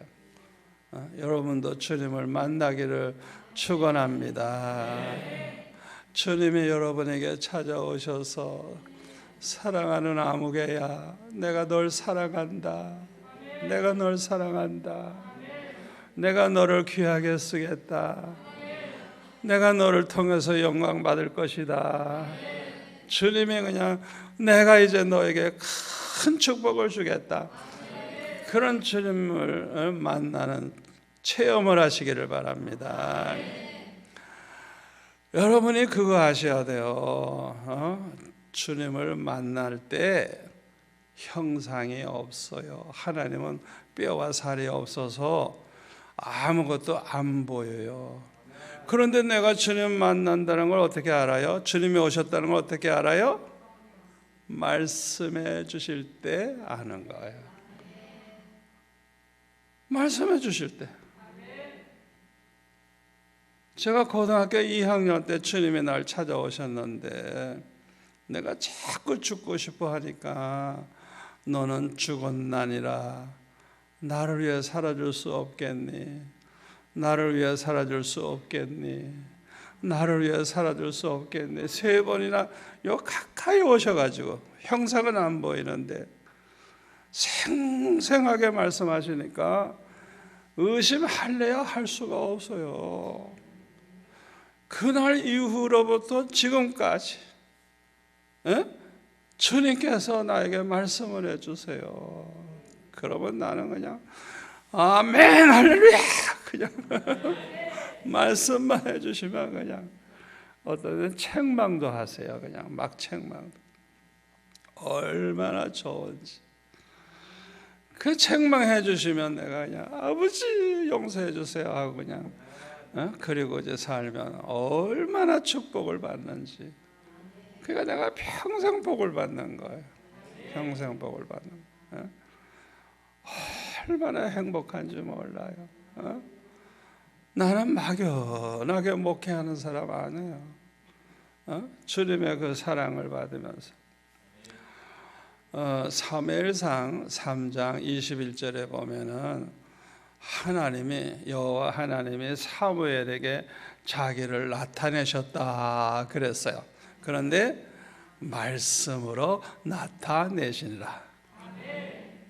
여러분도 주님을 만나기를 축원합니다. 주님이 여러분에게 찾아오셔서 사랑하는 아무개야, 내가 널 사랑한다. 내가 널 사랑한다. 내가 너를 귀하게 쓰겠다. 내가 너를 통해서 영광 받을 것이다. 주님이 그냥 내가 이제 너에게 큰 축복을 주겠다. 그런 주님을 만나는 체험을 하시기를 바랍니다. 여러분이 그거 아셔야 돼요. 주님을 만날 때 형상이 없어요. 하나님은 뼈와 살이 없어서 아무것도 안 보여요. 그런데 내가 주님 만난다는 걸 어떻게 알아요? 주님이 오셨다는 걸 어떻게 알아요? 말씀해 주실 때 아는 거예요. 말씀해 주실 때. 제가 고등학교 2학년 때 주님이 날 찾아오셨는데 내가 자꾸 죽고 싶어 하니까 너는 죽었나니라 나를 위해 살아줄 수 없겠니? 나를 위해 살아줄 수 없겠니? 나를 위해 살아줄 수 없겠니? 3번이나 요 가까이 오셔가지고 형상은 안 보이는데 생생하게 말씀하시니까 의심할래야 할 수가 없어요. 그날 이후로부터 지금까지 주님께서 나에게 말씀을 해주세요. 그러면 나는 그냥 아멘 할렐루야 그냥 말씀만 해주시면 그냥 어떤 때는 책망도 하세요. 그냥 막 책망도. 얼마나 좋은지. 그 책망해 주시면 내가 그냥 아버지 용서해 주세요 하고 그냥 그리고 이제 살면 얼마나 축복을 받는지. 그러니까 내가 평생 복을 받는 거예요. 평생 복을 받는 거예요. 얼마나 행복한지 몰라요. 나는 막연하게 목회하는 사람 아니에요. 주님의 그 사랑을 받으면서. 사무엘상 3장 21절에 보면은 여호와 하나님이 사무엘에게 자기를 나타내셨다 그랬어요. 그런데 말씀으로 나타내시니라.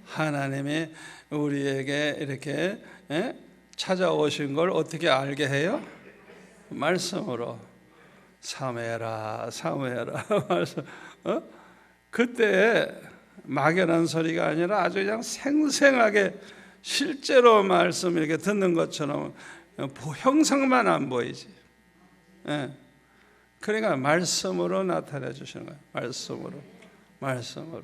하나님이 우리에게 이렇게 찾아오신 걸 어떻게 알게 해요? 말씀으로. 사무엘아 말씀. 그때 막연한 소리가 아니라 아주 그냥 생생하게 실제로 말씀 이렇게 듣는 것처럼 형상만 안 보이지. 그러니까 말씀으로 나타내 주시는 거예요. 말씀으로.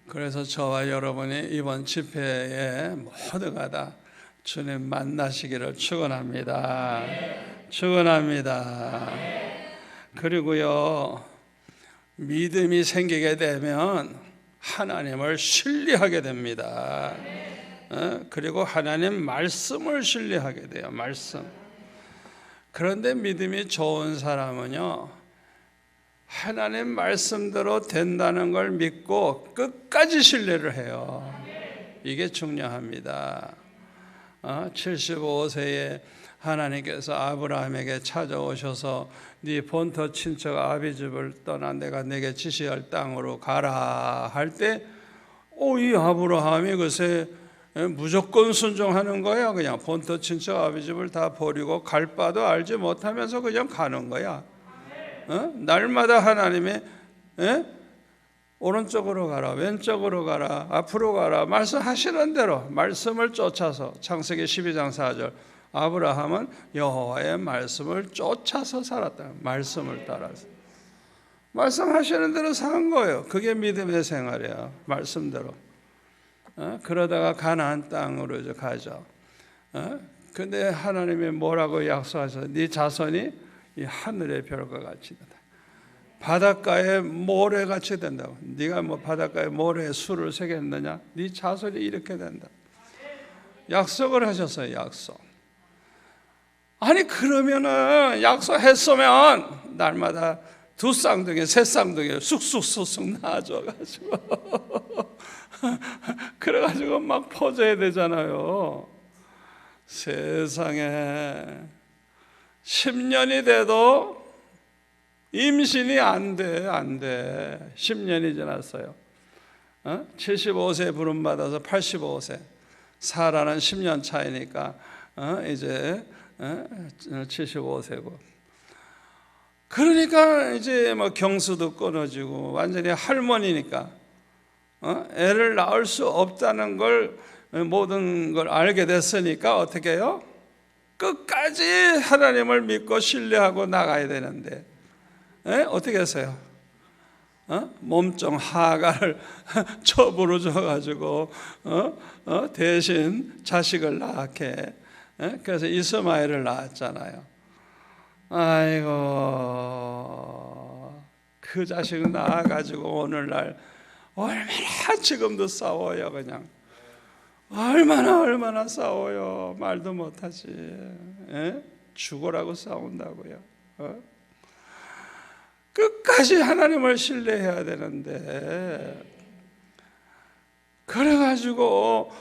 그래서 저와 여러분이 이번 집회에 모두가 다 주님 만나시기를 축원합니다. 축원합니다. 그리고요, 믿음이 생기게 되면 하나님을 신뢰하게 됩니다. 그리고 하나님 말씀을 신뢰하게 돼요. 말씀. 그런데 믿음이 좋은 사람은요, 하나님 말씀대로 된다는 걸 믿고 끝까지 신뢰를 해요. 이게 중요합니다. 75세에 하나님께서 아브라함에게 찾아오셔서 네 본토 친척 아비 집을 떠나 내가 내게 지시할 땅으로 가라 할 때 이 아브라함이 글쎄 무조건 순종하는 거야. 그냥 본토 친척 아비 집을 다 버리고 갈 바도 알지 못하면서 그냥 가는 거야. 날마다 하나님이 오른쪽으로 가라, 왼쪽으로 가라, 앞으로 가라 말씀하시는 대로 말씀을 쫓아서. 창세기 12장 4절 아브라함은 여호와의 말씀을 쫓아서 살았다. 말씀을 따라서 말씀하시는 대로 산 거예요. 그게 믿음의 생활이야. 말씀대로. 그러다가 가나안 땅으로 이제 가죠. 근데 하나님이 뭐라고 약속하셔서 네 자손이 이 하늘의 별과 같이 된다. 바닷가에 모래같이 된다고. 네가 뭐 바닷가에 모래에 술을 새겼느냐? 네 자손이 이렇게 된다. 약속을 하셨어요. 약속. 아니 그러면은 약속했으면 날마다 두 쌍둥이 세 쌍둥이 쑥쑥쑥쑥 낳아줘가지고 그래가지고 막 퍼져야 되잖아요. 세상에 10년이 돼도 임신이 안 돼. 10년이 지났어요. 75세 부름받아서 85세. 사라는 10년 차이니까 이제 75세고. 그러니까 이제 뭐 경수도 끊어지고 완전히 할머니니까 애를 낳을 수 없다는 걸 모든 걸 알게 됐으니까 어떻게 해요? 끝까지 하나님을 믿고 신뢰하고 나가야 되는데 어떻게 했어요? 몸종 하가를 첩으로 줘가지고 대신 자식을 낳게. 그래서 이스마엘을 낳았잖아요. 아이고 그 자식을 낳아가지고 오늘날 얼마나 지금도 싸워요. 그냥 얼마나 싸워요. 말도 못하지. 죽으라고 싸운다고요. 끝까지 하나님을 신뢰해야 되는데 그래가지고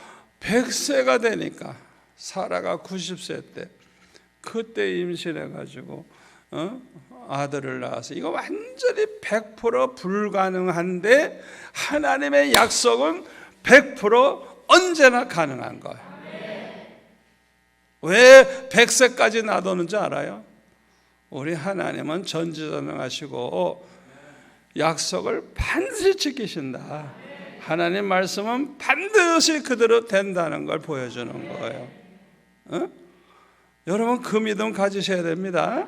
100세가 되니까 사라가 90세 때 그때 임신해가지고 아들을 낳아서 이거 완전히 100% 불가능한데 하나님의 약속은 100% 언제나 가능한 거예요. 왜 100세까지 놔두는지 알아요? 우리 하나님은 전지전능하시고 약속을 반드시 지키신다. 하나님 말씀은 반드시 그대로 된다는 걸 보여주는 거예요. 여러분 그 믿음 가지셔야 됩니다.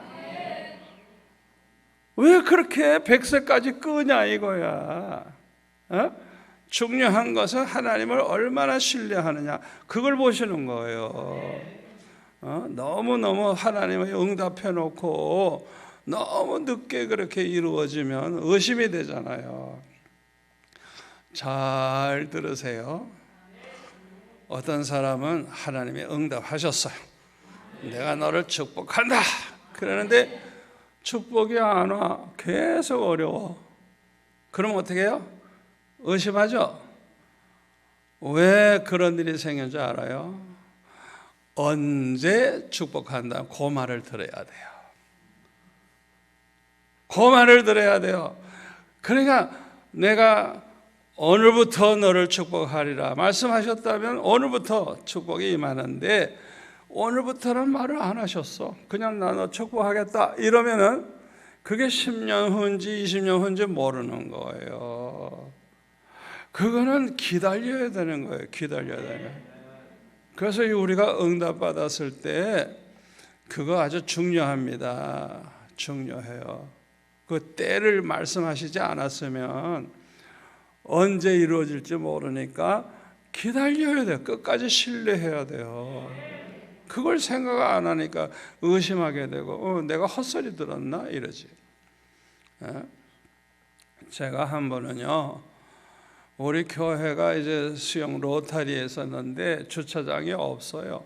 왜 그렇게 100세까지 끄냐 이거야. 중요한 것은 하나님을 얼마나 신뢰하느냐, 그걸 보시는 거예요. 너무너무 하나님의 응답해 놓고 너무 늦게 그렇게 이루어지면 의심이 되잖아요. 잘 들으세요. 어떤 사람은 하나님이 응답하셨어요. 내가 너를 축복한다 그러는데 축복이 안 와. 계속 어려워. 그럼 어떻게 해요? 의심하죠? 왜 그런 일이 생긴지 알아요? 언제 축복한다, 그 말을 들어야 돼요. 그 말을 들어야 돼요. 그러니까 내가 오늘부터 너를 축복하리라 말씀하셨다면 오늘부터 축복이 임하는데 오늘부터는 말을 안 하셨어. 그냥 나 너 축복하겠다 이러면은 그게 10년 후인지 20년 후인지 모르는 거예요. 그거는 기다려야 되는 거예요. 기다려야 되는 거예요. 그래서 우리가 응답 받았을 때 그거 아주 중요합니다. 중요해요. 그 때를 말씀하시지 않았으면 언제 이루어질지 모르니까 기다려야 돼요. 끝까지 신뢰해야 돼요. 그걸 생각 안 하니까 의심하게 되고 내가 헛소리 들었나 이러지. 제가 한 번은요, 우리 교회가 이제 수영 로타리에 있었는데 주차장이 없어요.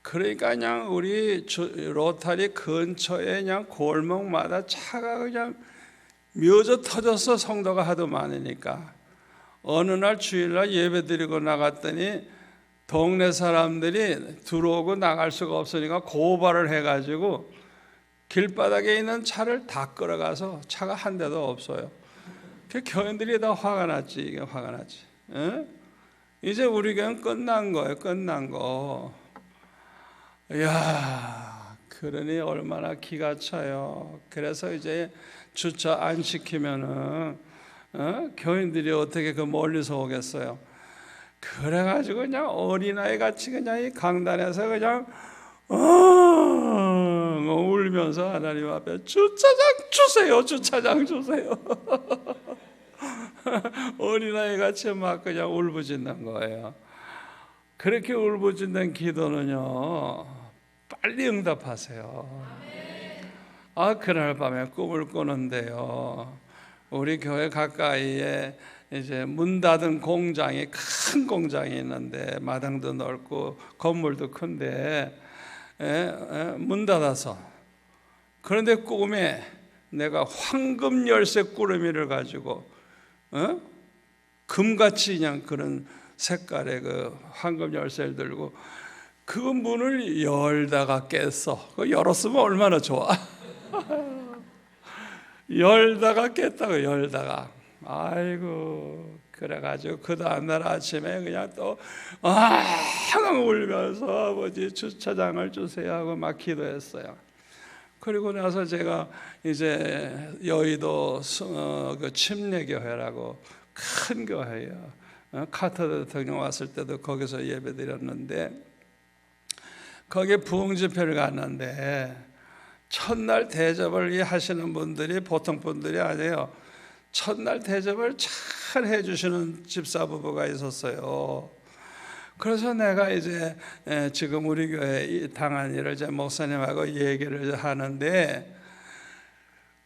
그러니까 그냥 우리 로타리 근처에 그냥 골목마다 차가 그냥 미어져 터졌어. 성도가 하도 많으니까. 어느 날 주일날 예배 드리고 나갔더니 동네 사람들이 들어오고 나갈 수가 없으니까 고발을 해가지고 길바닥에 있는 차를 다 끌어가서 차가 한 대도 없어요. 그 교인들이 다 화가 났지. 이게 화가 났지. 이제 우리 교회는 끝난 거예요. 끝난 거. 이야, 그러니 얼마나 기가 차요. 그래서 이제 주차 안 시키면은 교인들이 어떻게 그 멀리서 오겠어요. 그래가지고 그냥 어린아이 같이 그냥 이 강단에서 그냥 울면서 하나님 앞에 주차장 주세요, 주차장 주세요. 어린아이 같이 막 그냥 울부짖는 거예요. 그렇게 울부짖는 기도는요, 빨리 응답하세요. 그날 밤에 꿈을 꾸는데요, 우리 교회 가까이에 이제 문 닫은 공장이, 큰 공장이 있는데 마당도 넓고 건물도 큰데 문 닫아서, 그런데 꿈에 내가 황금 열쇠 꾸러미를 가지고 금같이 그냥 그런 색깔의 그 황금 열쇠를 들고 그 문을 열다가 깼어. 열었으면 얼마나 좋아. 열다가 깼다고. 열다가. 아이고, 그래가지고 그 다음날 아침에 그냥 또 울면서 아버지 주차장을 주세요 하고 막 기도했어요. 그리고 나서 제가 이제 여의도 그 침례교회라고 큰 교회예요. 카터 대통령 왔을 때도 거기서 예배드렸는데, 거기에 부흥집회를 갔는데 첫날 대접을 하시는 분들이 보통 분들이 아니에요. 첫날 대접을 잘 해주시는 집사부부가 있었어요. 그래서 내가 이제 지금 우리 교회 당한 일을 이제 목사님하고 얘기를 하는데,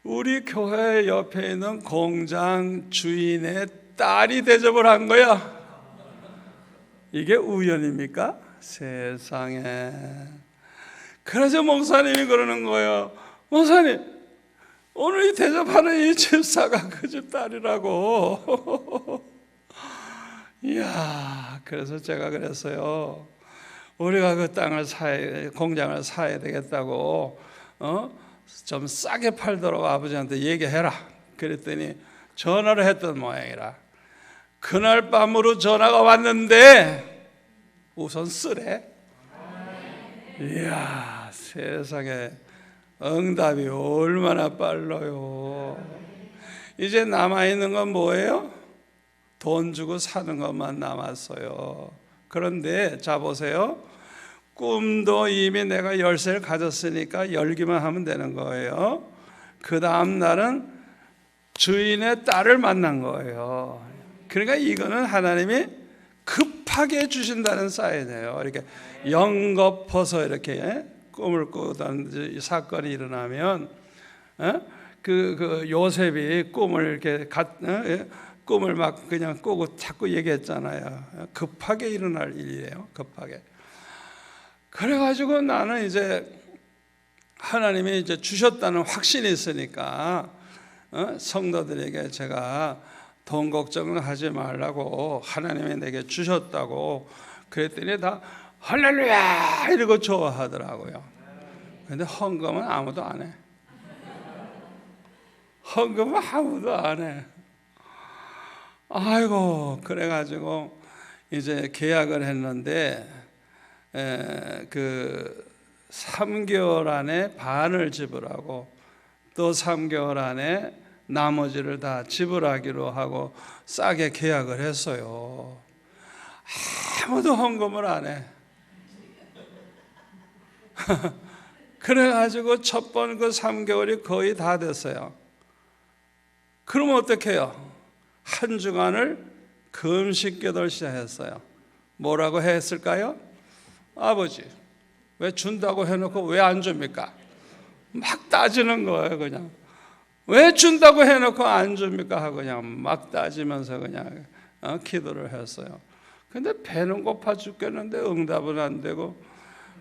우리 교회 옆에 있는 공장 주인의 딸이 대접을 한 거야. 이게 우연입니까? 세상에. 그래서 목사님이 그러는 거예요. 목사님, 오늘 이 대접하는 이 집사가 그 집 딸이라고. 이야, 그래서 제가 그랬어요. 우리가 그 땅을 공장을 사야 되겠다고 좀 싸게 팔도록 아버지한테 얘기해라. 그랬더니 전화를 했던 모양이라. 그날 밤으로 전화가 왔는데 우선 쓰래. 이야, 세상에 응답이 얼마나 빨라요. 이제 남아있는 건 뭐예요? 돈 주고 사는 것만 남았어요. 그런데 자 보세요. 꿈도 이미 내가 열쇠를 가졌으니까 열기만 하면 되는 거예요. 그 다음 날은 주인의 딸을 만난 거예요. 그러니까 이거는 하나님이 급하게 주신다는 사인이에요. 이렇게 영겁해서 이렇게 꿈을 꾸던 사건이 일어나면 그 요셉이 꿈을 이렇게 꿈을 막 그냥 꾸고 자꾸 얘기했잖아요. 급하게 일어날 일이에요. 급하게. 그래가지고 나는 이제 하나님이 이제 주셨다는 확신이 있으니까 성도들에게 제가 돈 걱정을 하지 말라고 하나님이 내게 주셨다고 그랬더니 다 할렐루야 이러고 좋아하더라고요. 근데 헌금은 아무도 안 해. 헌금은 아무도 안 해. 아이고, 그래가지고 이제 계약을 했는데 그 3개월 안에 반을 지불하고 또 3개월 안에 나머지를 다 지불하기로 하고 싸게 계약을 했어요. 아무도 헌금을 안 해. 그래가지고 첫 번 그 3개월이 거의 다 됐어요. 그러면 어떻게 해요? 한 주간을 금식 기도를 시작했어요. 뭐라고 했을까요? 아버지, 왜 준다고 해놓고 왜 안 줍니까? 막 따지는 거예요. 그냥 왜 준다고 해놓고 안 줍니까 하고 그냥 막 따지면서 그냥 기도를 했어요. 근데 배는 고파 죽겠는데 응답은 안 되고,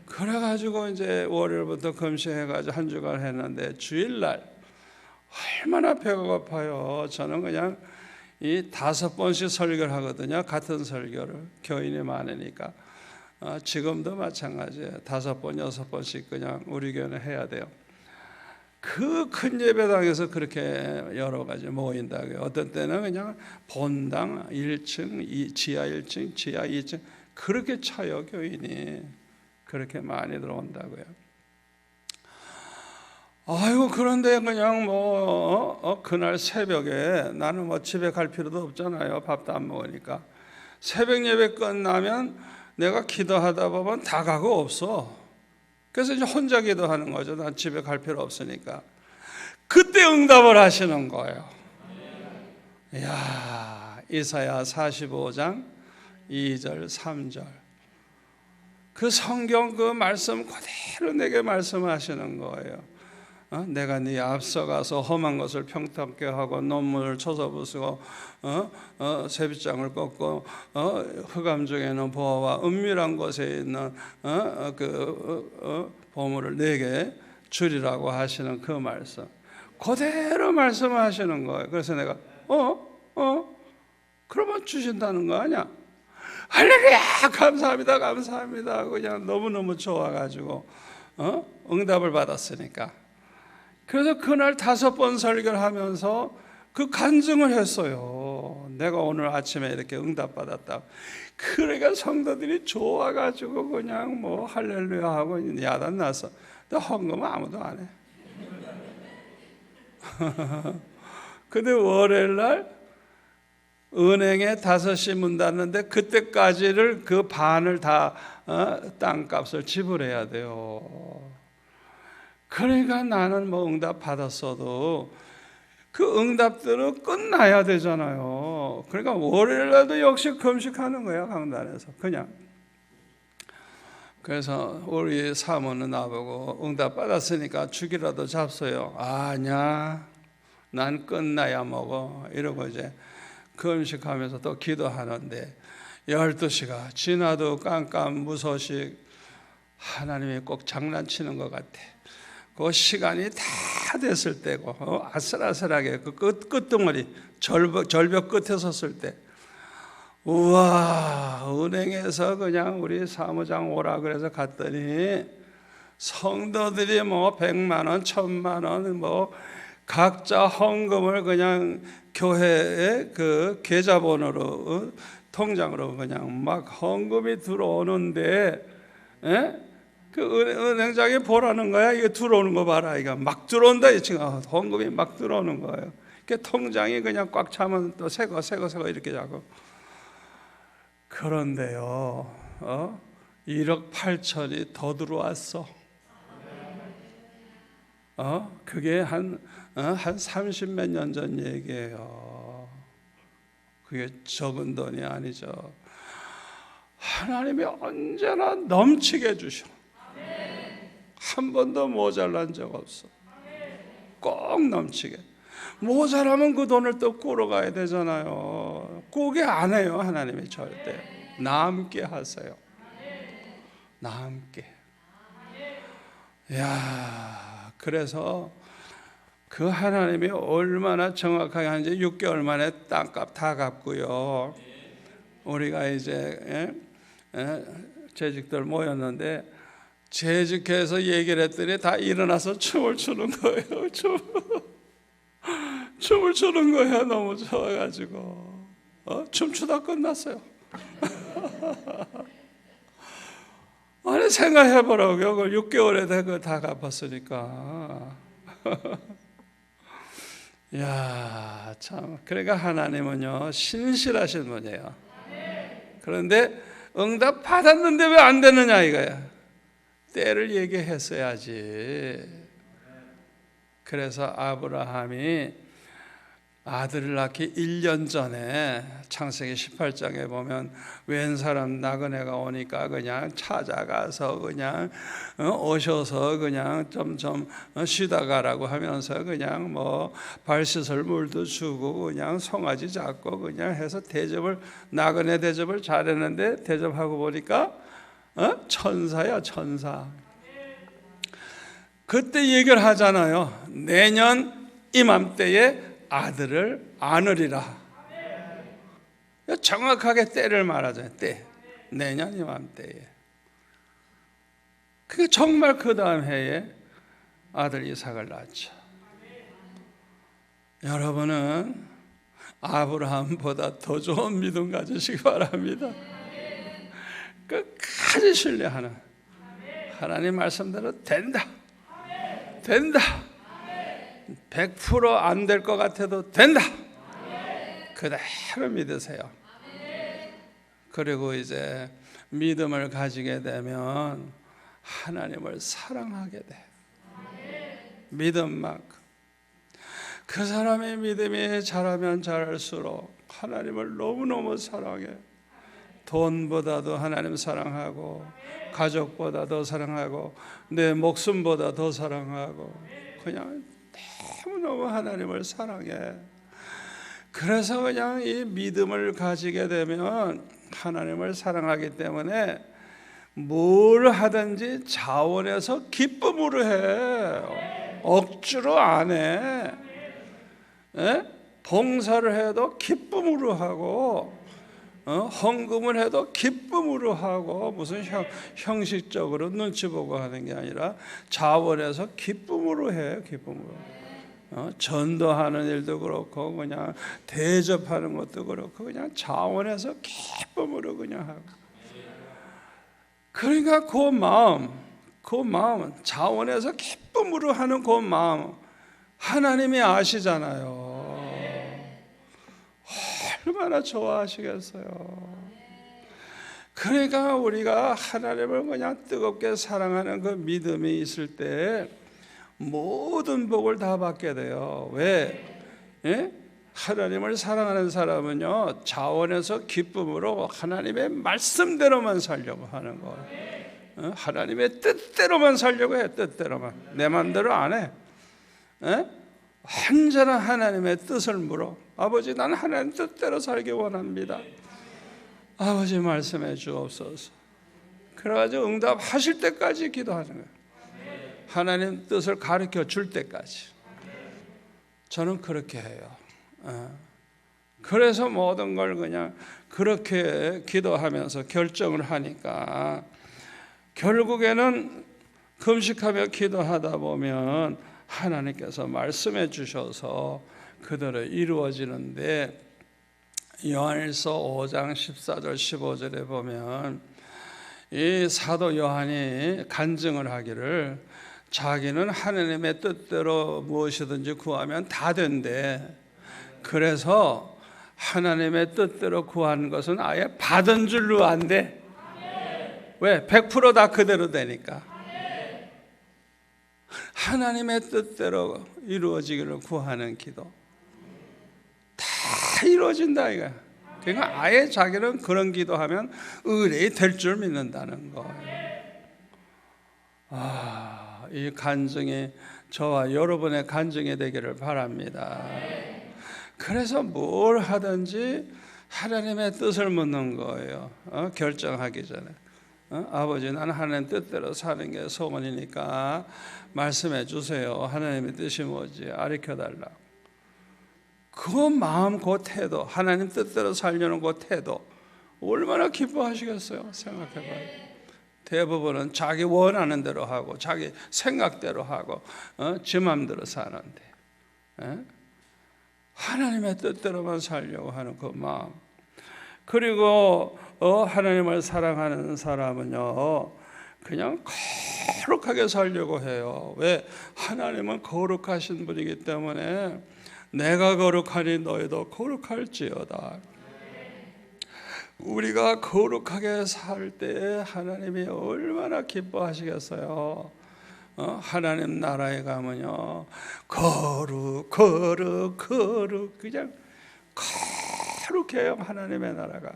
그래가지고 이제 월요일부터 금식해가지고 한 주간 했는데 주일날 얼마나 배가 고파요. 저는 그냥 이 5번씩 설교를 하거든요. 같은 설교를, 교인이 많으니까. 지금도 마찬가지예요. 5번, 6번씩 그냥 우리 교회는 해야 돼요. 그 큰 예배당에서 그렇게 여러 가지 모인다고요. 어떤 때는 그냥 본당 1층, 지하 1층, 지하 2층 그렇게 차요. 교인이 그렇게 많이 들어온다고요. 아이고, 그런데 그냥 그날 새벽에 나는 뭐 집에 갈 필요도 없잖아요. 밥도 안 먹으니까. 새벽 예배 끝나면 내가 기도하다 보면 다 가고 없어. 그래서 이제 혼자 기도하는 거죠. 난 집에 갈 필요 없으니까. 그때 응답을 하시는 거예요. 이야, 이사야 45장 2절 3절 그 성경 그 말씀 그대로 내게 말씀하시는 거예요. 내가 네 앞서가서 험한 것을 평탄케 하고 논문을 쳐서 부수고 세빗장을 꺾고 흑암 중에는 보화와 은밀한 곳에 있는 보물을 내게 주리라고 하시는 그 말씀 그대로 말씀하시는 거예요. 그래서 내가 그러면 주신다는 거 아니야? 할렐루야, 감사합니다, 감사합니다. 그냥 너무너무 좋아가지고 응답을 받았으니까. 그래서 그날 5번 설교를 하면서 그 간증을 했어요. 내가 오늘 아침에 이렇게 응답받았다. 그러니까 성도들이 좋아가지고 그냥 뭐 할렐루야 하고 야단났어. 근데 헌금은 아무도 안 해. 근데 월요일날 은행에 5시 문 닫는데 그때까지를 그 반을 다 땅값을 지불해야 돼요. 그러니까 나는 뭐 응답 받았어도 그 응답대로 끝나야 되잖아요. 그러니까 월요일날도 역시 금식하는 거야, 강단에서 그냥. 그래서 우리 사모는 나보고 응답 받았으니까 죽이라도 잡소요. 아니야, 난 끝나야 먹어 이러고 이제 금식하면서 또 기도하는데 12시가 지나도 깜깜무소식 하나님이 꼭 장난치는 것 같아. 그 시간이 다 됐을 때고 아슬아슬하게 그 끝덩어리 절벽 끝에 섰을 때 우와, 은행에서 그냥 우리 사무장 오라 그래서 갔더니 성도들이 뭐 100만 원, 1000만 원 뭐 각자 헌금을 그냥 교회의 그 계좌번호로 통장으로 그냥 막 헌금이 들어오는데 그 은행장에 보라는 거야. 이게 들어오는 거 봐라. 이거 막 들어온다. 지금 헌금이 막 들어오는 거예요. 그 통장이 그냥 꽉 차면 또 새거 이렇게 자고. 그런데요, 1억 8천이 더 들어왔어. 그게 한 30몇 년 전 얘기예요. 그게 적은 돈이 아니죠. 하나님이 언제나 넘치게 해주셔. 한 번도 모자란 적 없어. 꼭 넘치게. 모자라면 그 돈을 또 꾸러가야 되잖아요. 꾸게 안 해요. 하나님이 절대. 남게 하세요. 남게. 야, 그래서 그 하나님이 얼마나 정확하게 하는지 6개월 만에 땅값 다 갚고요. 우리가 이제 재직들 모였는데 재직해서 얘기를 했더니 다 일어나서 춤을 추는 거예요. 춤을 추는 거예요. 너무 좋아가지고 춤추다 끝났어요. 아니 생각해보라고요. 그걸 6개월에 다 갚았으니까. 야, 참. 그러니까 하나님은요 신실하신 분이에요. 그런데 응답 받았는데 왜 안 되느냐 이거야. 때를 얘기했어야지. 그래서 아브라함이 아들을 낳기 1년 전에 창세기 18장에 보면 웬 사람 나그네가 오니까 그냥 찾아가서 그냥 오셔서 그냥 좀 쉬다 가라고 하면서 그냥 뭐 발 씻을 물도 주고 그냥 송아지 잡고 그냥 해서 나그네 대접을 잘했는데 대접하고 보니까 천사야 천사. 그때 얘기를 하잖아요. 내년 이맘때에 아들을 안으리라. 정확하게 때를 말하잖아요. 때. 내년 이맘때에. 그게 정말 그 다음 해에 아들 이삭을 낳죠. 여러분은 아브라함보다 더 좋은 믿음 가지시기 바랍니다. 끝까지 신뢰하는 하나님 말씀대로 된다. 100% 안 될 것 같아도 된다. 그대로 믿으세요. 그리고 이제 믿음을 가지게 되면 하나님을 사랑하게 돼. 믿음만큼. 그 사람의 믿음이 자라면 자랄수록 하나님을 너무너무 사랑해. 돈보다도 하나님 사랑하고, 가족보다 더 사랑하고, 내 목숨보다 더 사랑하고, 그냥 너무너무 하나님을 사랑해. 그래서 그냥 이 믿음을 가지게 되면 하나님을 사랑하기 때문에 뭘 하든지 자원해서 기쁨으로 해. 억지로 안 해. 봉사를 해도 기쁨으로 하고, 헌금을 해도 기쁨으로 하고, 무슨 형식적으로 눈치 보고 하는 게 아니라 자원해서 기쁨으로 해요. 기쁨으로. 전도하는 일도 그렇고 그냥 대접하는 것도 그렇고 그냥 자원해서 기쁨으로 그냥 하고. 그러니까 그 마음 자원해서 기쁨으로 하는 그 마음 하나님이 아시잖아요. 얼마나 좋아하시겠어요. 그러니까 우리가 하나님을 그냥 뜨겁게 사랑하는 그 믿음이 있을 때 모든 복을 다 받게 돼요. 왜? 하나님을 사랑하는 사람은요 자원해서 기쁨으로 하나님의 말씀대로만 살려고 하는 거예요. 하나님의 뜻대로만 살려고 해. 뜻대로만. 내 마음대로 안 해. 언제나 하나님의 뜻을 물어. 아버지, 나는 하나님 뜻대로 살기 원합니다. 아버지 말씀해 주옵소서. 그래가지고 응답하실 때까지 기도하는 거예요. 하나님 뜻을 가르쳐 줄 때까지. 저는 그렇게 해요. 그래서 모든 걸 그냥 그렇게 기도하면서 결정을 하니까 결국에는 금식하며 기도하다 보면 하나님께서 말씀해 주셔서 그대로 이루어지는데, 요한일서 5장 14절 15절에 보면 이 사도 요한이 간증을 하기를 자기는 하나님의 뜻대로 무엇이든지 구하면 다 된대. 그래서 하나님의 뜻대로 구한 것은 아예 받은 줄로 안 돼. 왜? 100% 그대로 되니까. 하나님의 뜻대로 이루어지기를 구하는 기도 다 이루어진다 이거야. 그러니까 아예 자기는 그런 기도하면 의뢰이 될 줄 믿는다는 거예요. 이 간증이 저와 여러분의 간증이 되기를 바랍니다. 그래서 뭘 하든지 하나님의 뜻을 묻는 거예요. 결정하기 전에. 아버지, 나는 하나님 뜻대로 사는 게 소원이니까 말씀해 주세요. 하나님의 뜻이 뭐지? 가르쳐달라. 그 마음, 그 태도, 하나님 뜻대로 살려는 그 태도 얼마나 기뻐하시겠어요? 생각해봐요. 대부분은 자기 원하는 대로 하고 자기 생각대로 하고 지 맘대로 사는데 하나님의 뜻대로만 살려고 하는 그 마음. 그리고 하나님을 사랑하는 사람은요 그냥 거룩하게 살려고 해요. 왜? 하나님은 거룩하신 분이기 때문에 내가 거룩하니 너희도 거룩할지어다. 우리가 거룩하게 살 때 하나님이 얼마나 기뻐하시겠어요. 하나님 나라에 가면요 거룩 그냥 거룩해요. 하나님의 나라가.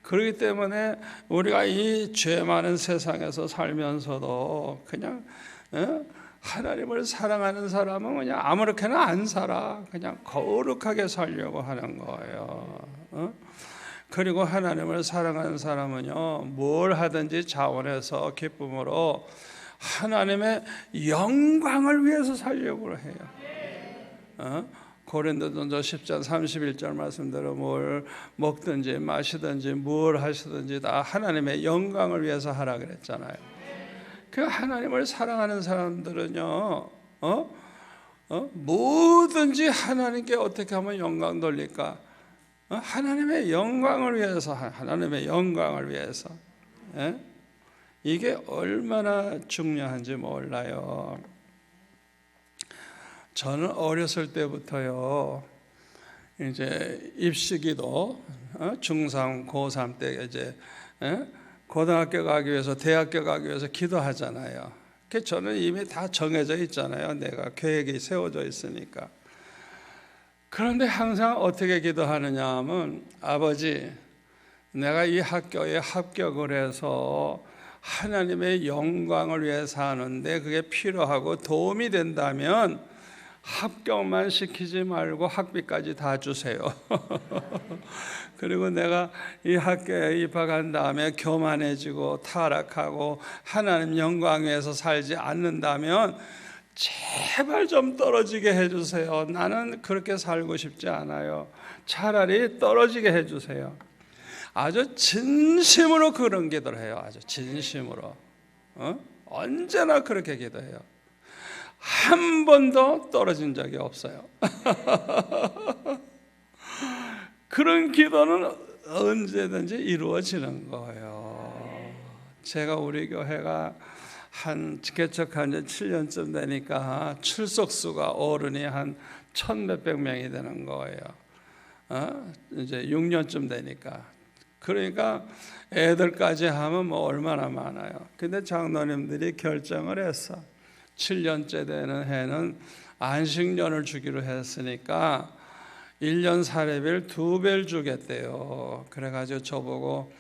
그렇기 때문에 우리가 이 죄 많은 세상에서 살면서도 그냥 하나님을 사랑하는 사람은 그냥 아무렇게나 안 살아. 그냥 거룩하게 살려고 하는 거예요. 그리고 하나님을 사랑하는 사람은요 뭘 하든지 자원해서 기쁨으로 하나님의 영광을 위해서 살려고 해요. 고린도전서 10장 31절 말씀대로 뭘 먹든지 마시든지 뭘 하시든지 다 하나님의 영광을 위해서 하라 그랬잖아요. 그 하나님을 사랑하는 사람들은요 뭐든지 하나님께 어떻게 하면 영광 돌릴까? 하나님의 영광을 위해서, 하나님의 영광을 위해서. 이게 얼마나 중요한지 몰라요. 저는 어렸을 때부터요, 이제 입시기도 중3, 고3 때 이제 고등학교 가기 위해서, 대학교 가기 위해서 기도하잖아요. 저는 이미 다 정해져 있잖아요. 내가 계획이 세워져 있으니까. 그런데 항상 어떻게 기도하느냐 하면 아버지, 내가 이 학교에 합격을 해서 하나님의 영광을 위해서 하는데 그게 필요하고 도움이 된다면 합격만 시키지 말고 학비까지 다 주세요. 그리고 내가 이 학교에 입학한 다음에 교만해지고 타락하고 하나님 영광 위해서 살지 않는다면 제발 좀 떨어지게 해주세요. 나는 그렇게 살고 싶지 않아요. 차라리 떨어지게 해주세요. 아주 진심으로 그런 기도를 해요. 아주 진심으로. 언제나 그렇게 기도해요. 한 번도 떨어진 적이 없어요. 그런 기도는 언제든지 이루어지는 거예요. 제가 우리 교회가 한 개척한 지 7년쯤 되니까 출석수가 어른이 한 1,000몇백 명이 되는 거예요. 이제 6년쯤 되니까. 그러니까 애들까지 하면 뭐 얼마나 많아요. 근데 장로님들이 결정을 했어. 7년째 되는 해는 안식년을 주기로 했으니까 1년 사례비를 2배를 주겠대요. 그래가지고 저보고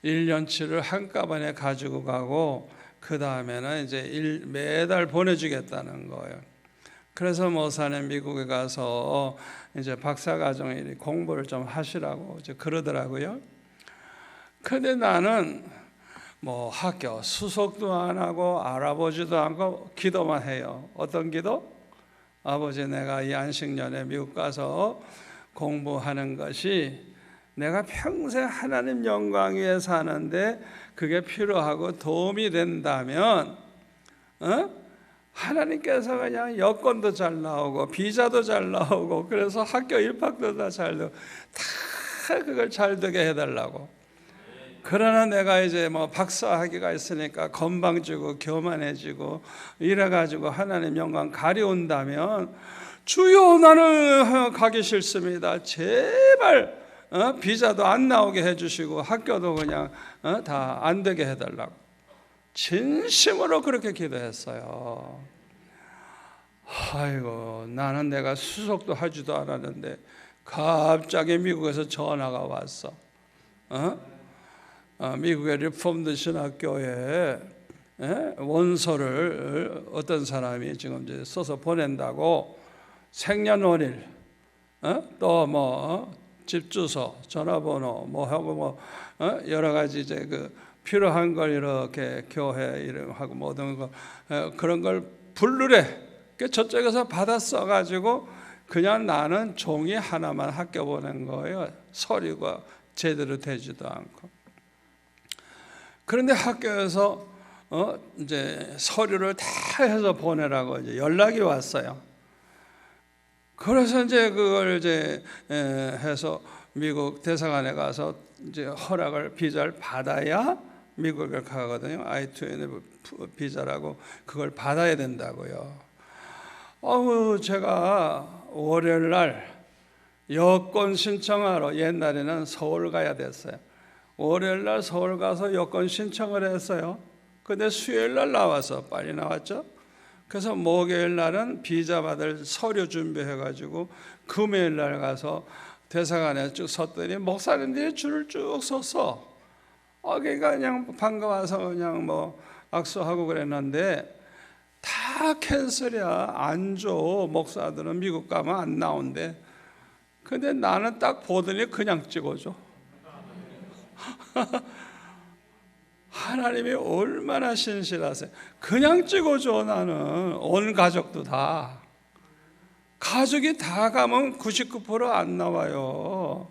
1년치를 한꺼번에 가지고 가고 그 다음에는 이제 매달 보내주겠다는 거예요. 그래서 모사는 미국에 가서 이제 박사과정 공부를 좀 하시라고 이제 그러더라고요. 근데 나는 뭐 학교 수속도 안 하고 알아보지도 않고 기도만 해요. 어떤 기도? 아버지, 내가 이 안식년에 미국 가서 공부하는 것이 내가 평생 하나님 영광 위에 사는데 그게 필요하고 도움이 된다면 하나님께서 그냥 여권도 잘 나오고 비자도 잘 나오고 그래서 학교 입학도 다 잘 되고 다 그걸 잘 되게 해달라고. 그러나 내가 이제 뭐 박사학위가 있으니까 건방지고 교만해지고 이래가지고 하나님 영광 가려운다면 주여 나는 가기 싫습니다. 제발 비자도 안 나오게 해주시고 학교도 그냥 다 안 되게 해달라고 진심으로 그렇게 기도했어요. 아이고, 나는 내가 수석도 하지도 않았는데 갑자기 미국에서 전화가 왔어. 미국의 리폼드 신학교에 원서를 어떤 사람이 지금 이제 써서 보낸다고 생년월일, 또 뭐 집 주소, 전화번호 뭐 하고 뭐 여러 가지 이제 그 필요한 걸 이렇게 교회 이름하고 모든 거 그런 걸 부르래. 저쪽에서 받아 써가지고 그냥 나는 종이 하나만 학교 보낸 거예요. 서류가 제대로 되지도 않고. 그런데 학교에서 이제 서류를 다 해서 보내라고 이제 연락이 왔어요. 그래서 이제 그걸 이제 해서 미국 대사관에 가서 이제 허락을 비자를 받아야 미국에 가거든요. I-2N 비자라고 그걸 받아야 된다고요. 제가 월요일 날 여권 신청하러 옛날에는 서울 가야 됐어요. 월요일 날 서울 가서 여권 신청을 했어요. 근데 수요일 날 나와서 빨리 나왔죠. 그래서 목요일 날은 비자 받을 서류 준비해가지고 금요일 날 가서 대사관에 쭉 섰더니 목사님들이 줄을 쭉 섰어. 그러니까 그냥 반가워서 그냥 뭐 악수하고 그랬는데 다 캔슬이야. 안 줘. 목사들은 미국 가면 안 나온대. 근데 나는 딱 보더니 그냥 찍어줘. 하나님이 얼마나 신실하세요. 그냥 찍어줘. 나는 온 가족도 다. 가족이 다 가면 99% 안 나와요.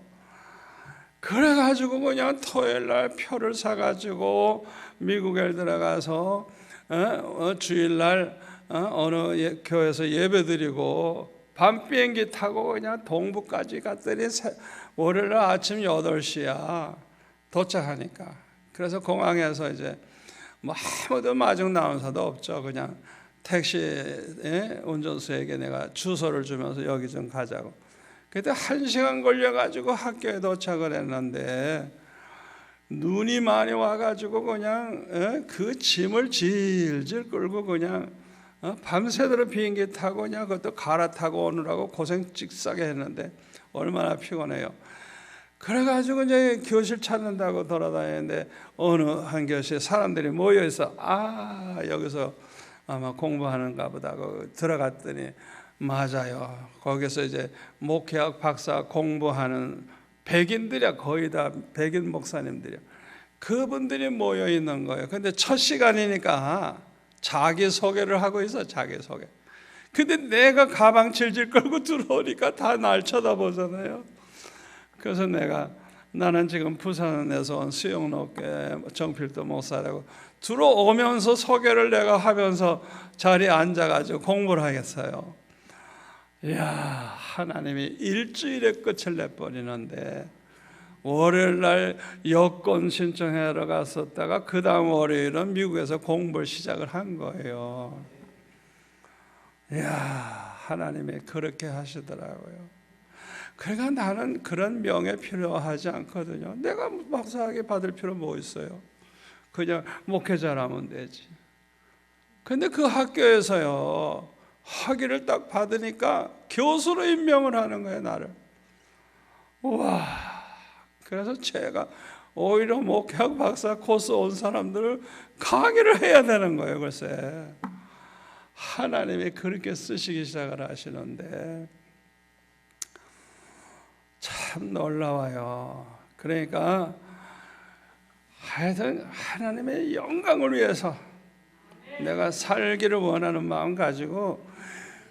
그래가지고 그냥 토요일 날 표를 사가지고 미국에 들어가서 주일날 어느 교회에서 예배드리고 밤 비행기 타고 그냥 동부까지 갔더니 월요일 아침 8시야 도착하니까. 그래서 공항에서 이제 뭐 아무도 마중 나온사도 없죠. 그냥 택시 운전수에게 내가 주소를 주면서 여기 좀 가자고. 그때 1시간 걸려가지고 학교에 도착을 했는데 눈이 많이 와가지고 그냥 그 짐을 질질 끌고 그냥 밤새도록 비행기 타고 그냥 그것도 갈아타고 오느라고 고생 찍싸게 했는데 얼마나 피곤해요. 그래가지고 이제 교실 찾는다고 돌아다니는데 어느 한 교실에 사람들이 모여 있어. 여기서 아마 공부하는가 보다 하고 들어갔더니 맞아요. 거기서 이제 목회학 박사 공부하는 백인들이야. 거의 다 백인 목사님들이야. 그분들이 모여 있는 거예요. 근데 첫 시간이니까 자기 소개를 하고 있어. 자기 소개. 근데 내가 가방 질질 끌고 들어오니까 다 날 쳐다보잖아요. 그래서 나는 지금 부산에서 온 수영록회 정필도 목사라고 들어오면서 소개를 내가 하면서 자리에 앉아가지고 공부를 하겠어요. 이야, 하나님이 일주일에 끝을 내버리는데 월요일 날 여권 신청하러 갔었다가 그 다음 월요일은 미국에서 공부를 시작을 한 거예요. 이야, 하나님이 그렇게 하시더라고요. 그러니까 나는 그런 명예 필요하지 않거든요. 내가 목사하게 받을 필요 뭐 있어요? 그냥 목회자라면 되지. 근데 그 학교에서요, 학위를 딱 받으니까 교수로 임명을 하는 거예요, 나를. 와, 그래서 제가 오히려 목회학 박사 코스 온 사람들을 강의를 해야 되는 거예요, 글쎄. 하나님이 그렇게 쓰시기 시작을 하시는데 참 놀라워요. 그러니까 하여튼 하나님의 영광을 위해서 내가 살기를 원하는 마음 가지고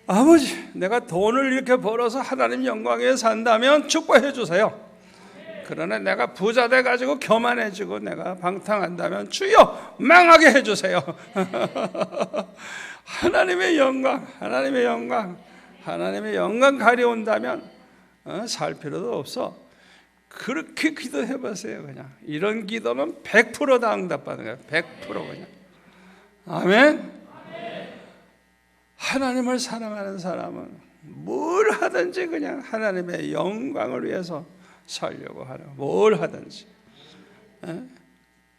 아버지, 내가 돈을 이렇게 벌어서 하나님 영광에 산다면 축복해 주세요. 그러나 내가 부자 돼가지고 교만해지고 내가 방탕한다면 주여 망하게 해주세요. 하나님의 영광, 하나님의 영광, 하나님의 영광 가려온다면 살 필요도 없어. 그렇게 기도해 보세요. 그냥 이런 기도는 100% 다 응답받는 거예요. 100% 그냥. 아멘. 하나님을 사랑하는 사람은 뭘 하든지 그냥 하나님의 영광을 위해서 살려고 하는, 뭘 하든지.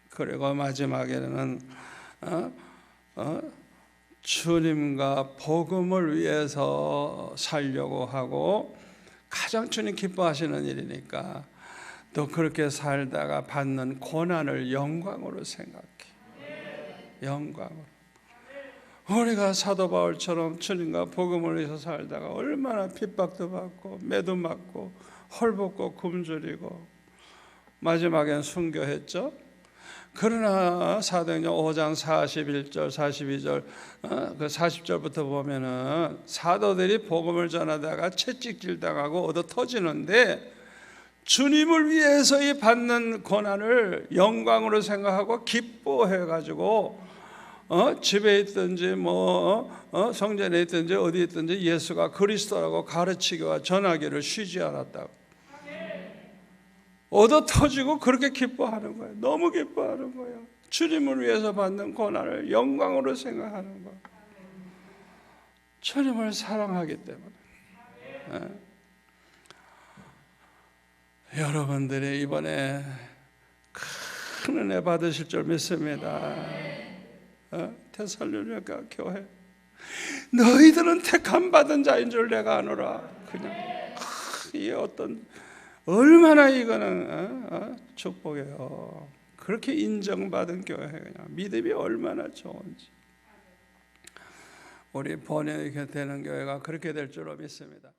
그리고 마지막에는 주님과 복음을 위해서 살려고 하고, 가장 주님 기뻐하시는 일이니까 또 그렇게 살다가 받는 고난을 영광으로 생각해. 영광으로. 우리가 사도 바울처럼 주님과 복음을 위해서 살다가 얼마나 핍박도 받고 매도 맞고 헐벗고 굶주리고 마지막엔 순교했죠. 그러나 사도행전 5장 41절 42절 그 40절부터 보면은 사도들이 복음을 전하다가 채찍질 당하고 얻어 터지는데 주님을 위해서 이 받는 고난을 영광으로 생각하고 기뻐해 가지고 집에 있든지 성전에 있든지 어디에 있든지 예수가 그리스도라고 가르치기와 전하기를 쉬지 않았다고. 얻어 터지고 그렇게 기뻐하는 거예요. 너무 기뻐하는 거예요. 주님을 위해서 받는 고난을 영광으로 생각하는 거예요. 주님을 사랑하기 때문에. 여러분들이 이번에 큰 은혜 받으실 줄 믿습니다. 데살로니가 교회, 너희들은 택함 받은 자인 줄 내가 아노라. 그냥 이 어떤 얼마나 이거는 축복이에요. 그렇게 인정받은 교회, 그냥 믿음이 얼마나 좋은지. 우리 번영이 되는 교회가 그렇게 될 줄로 믿습니다.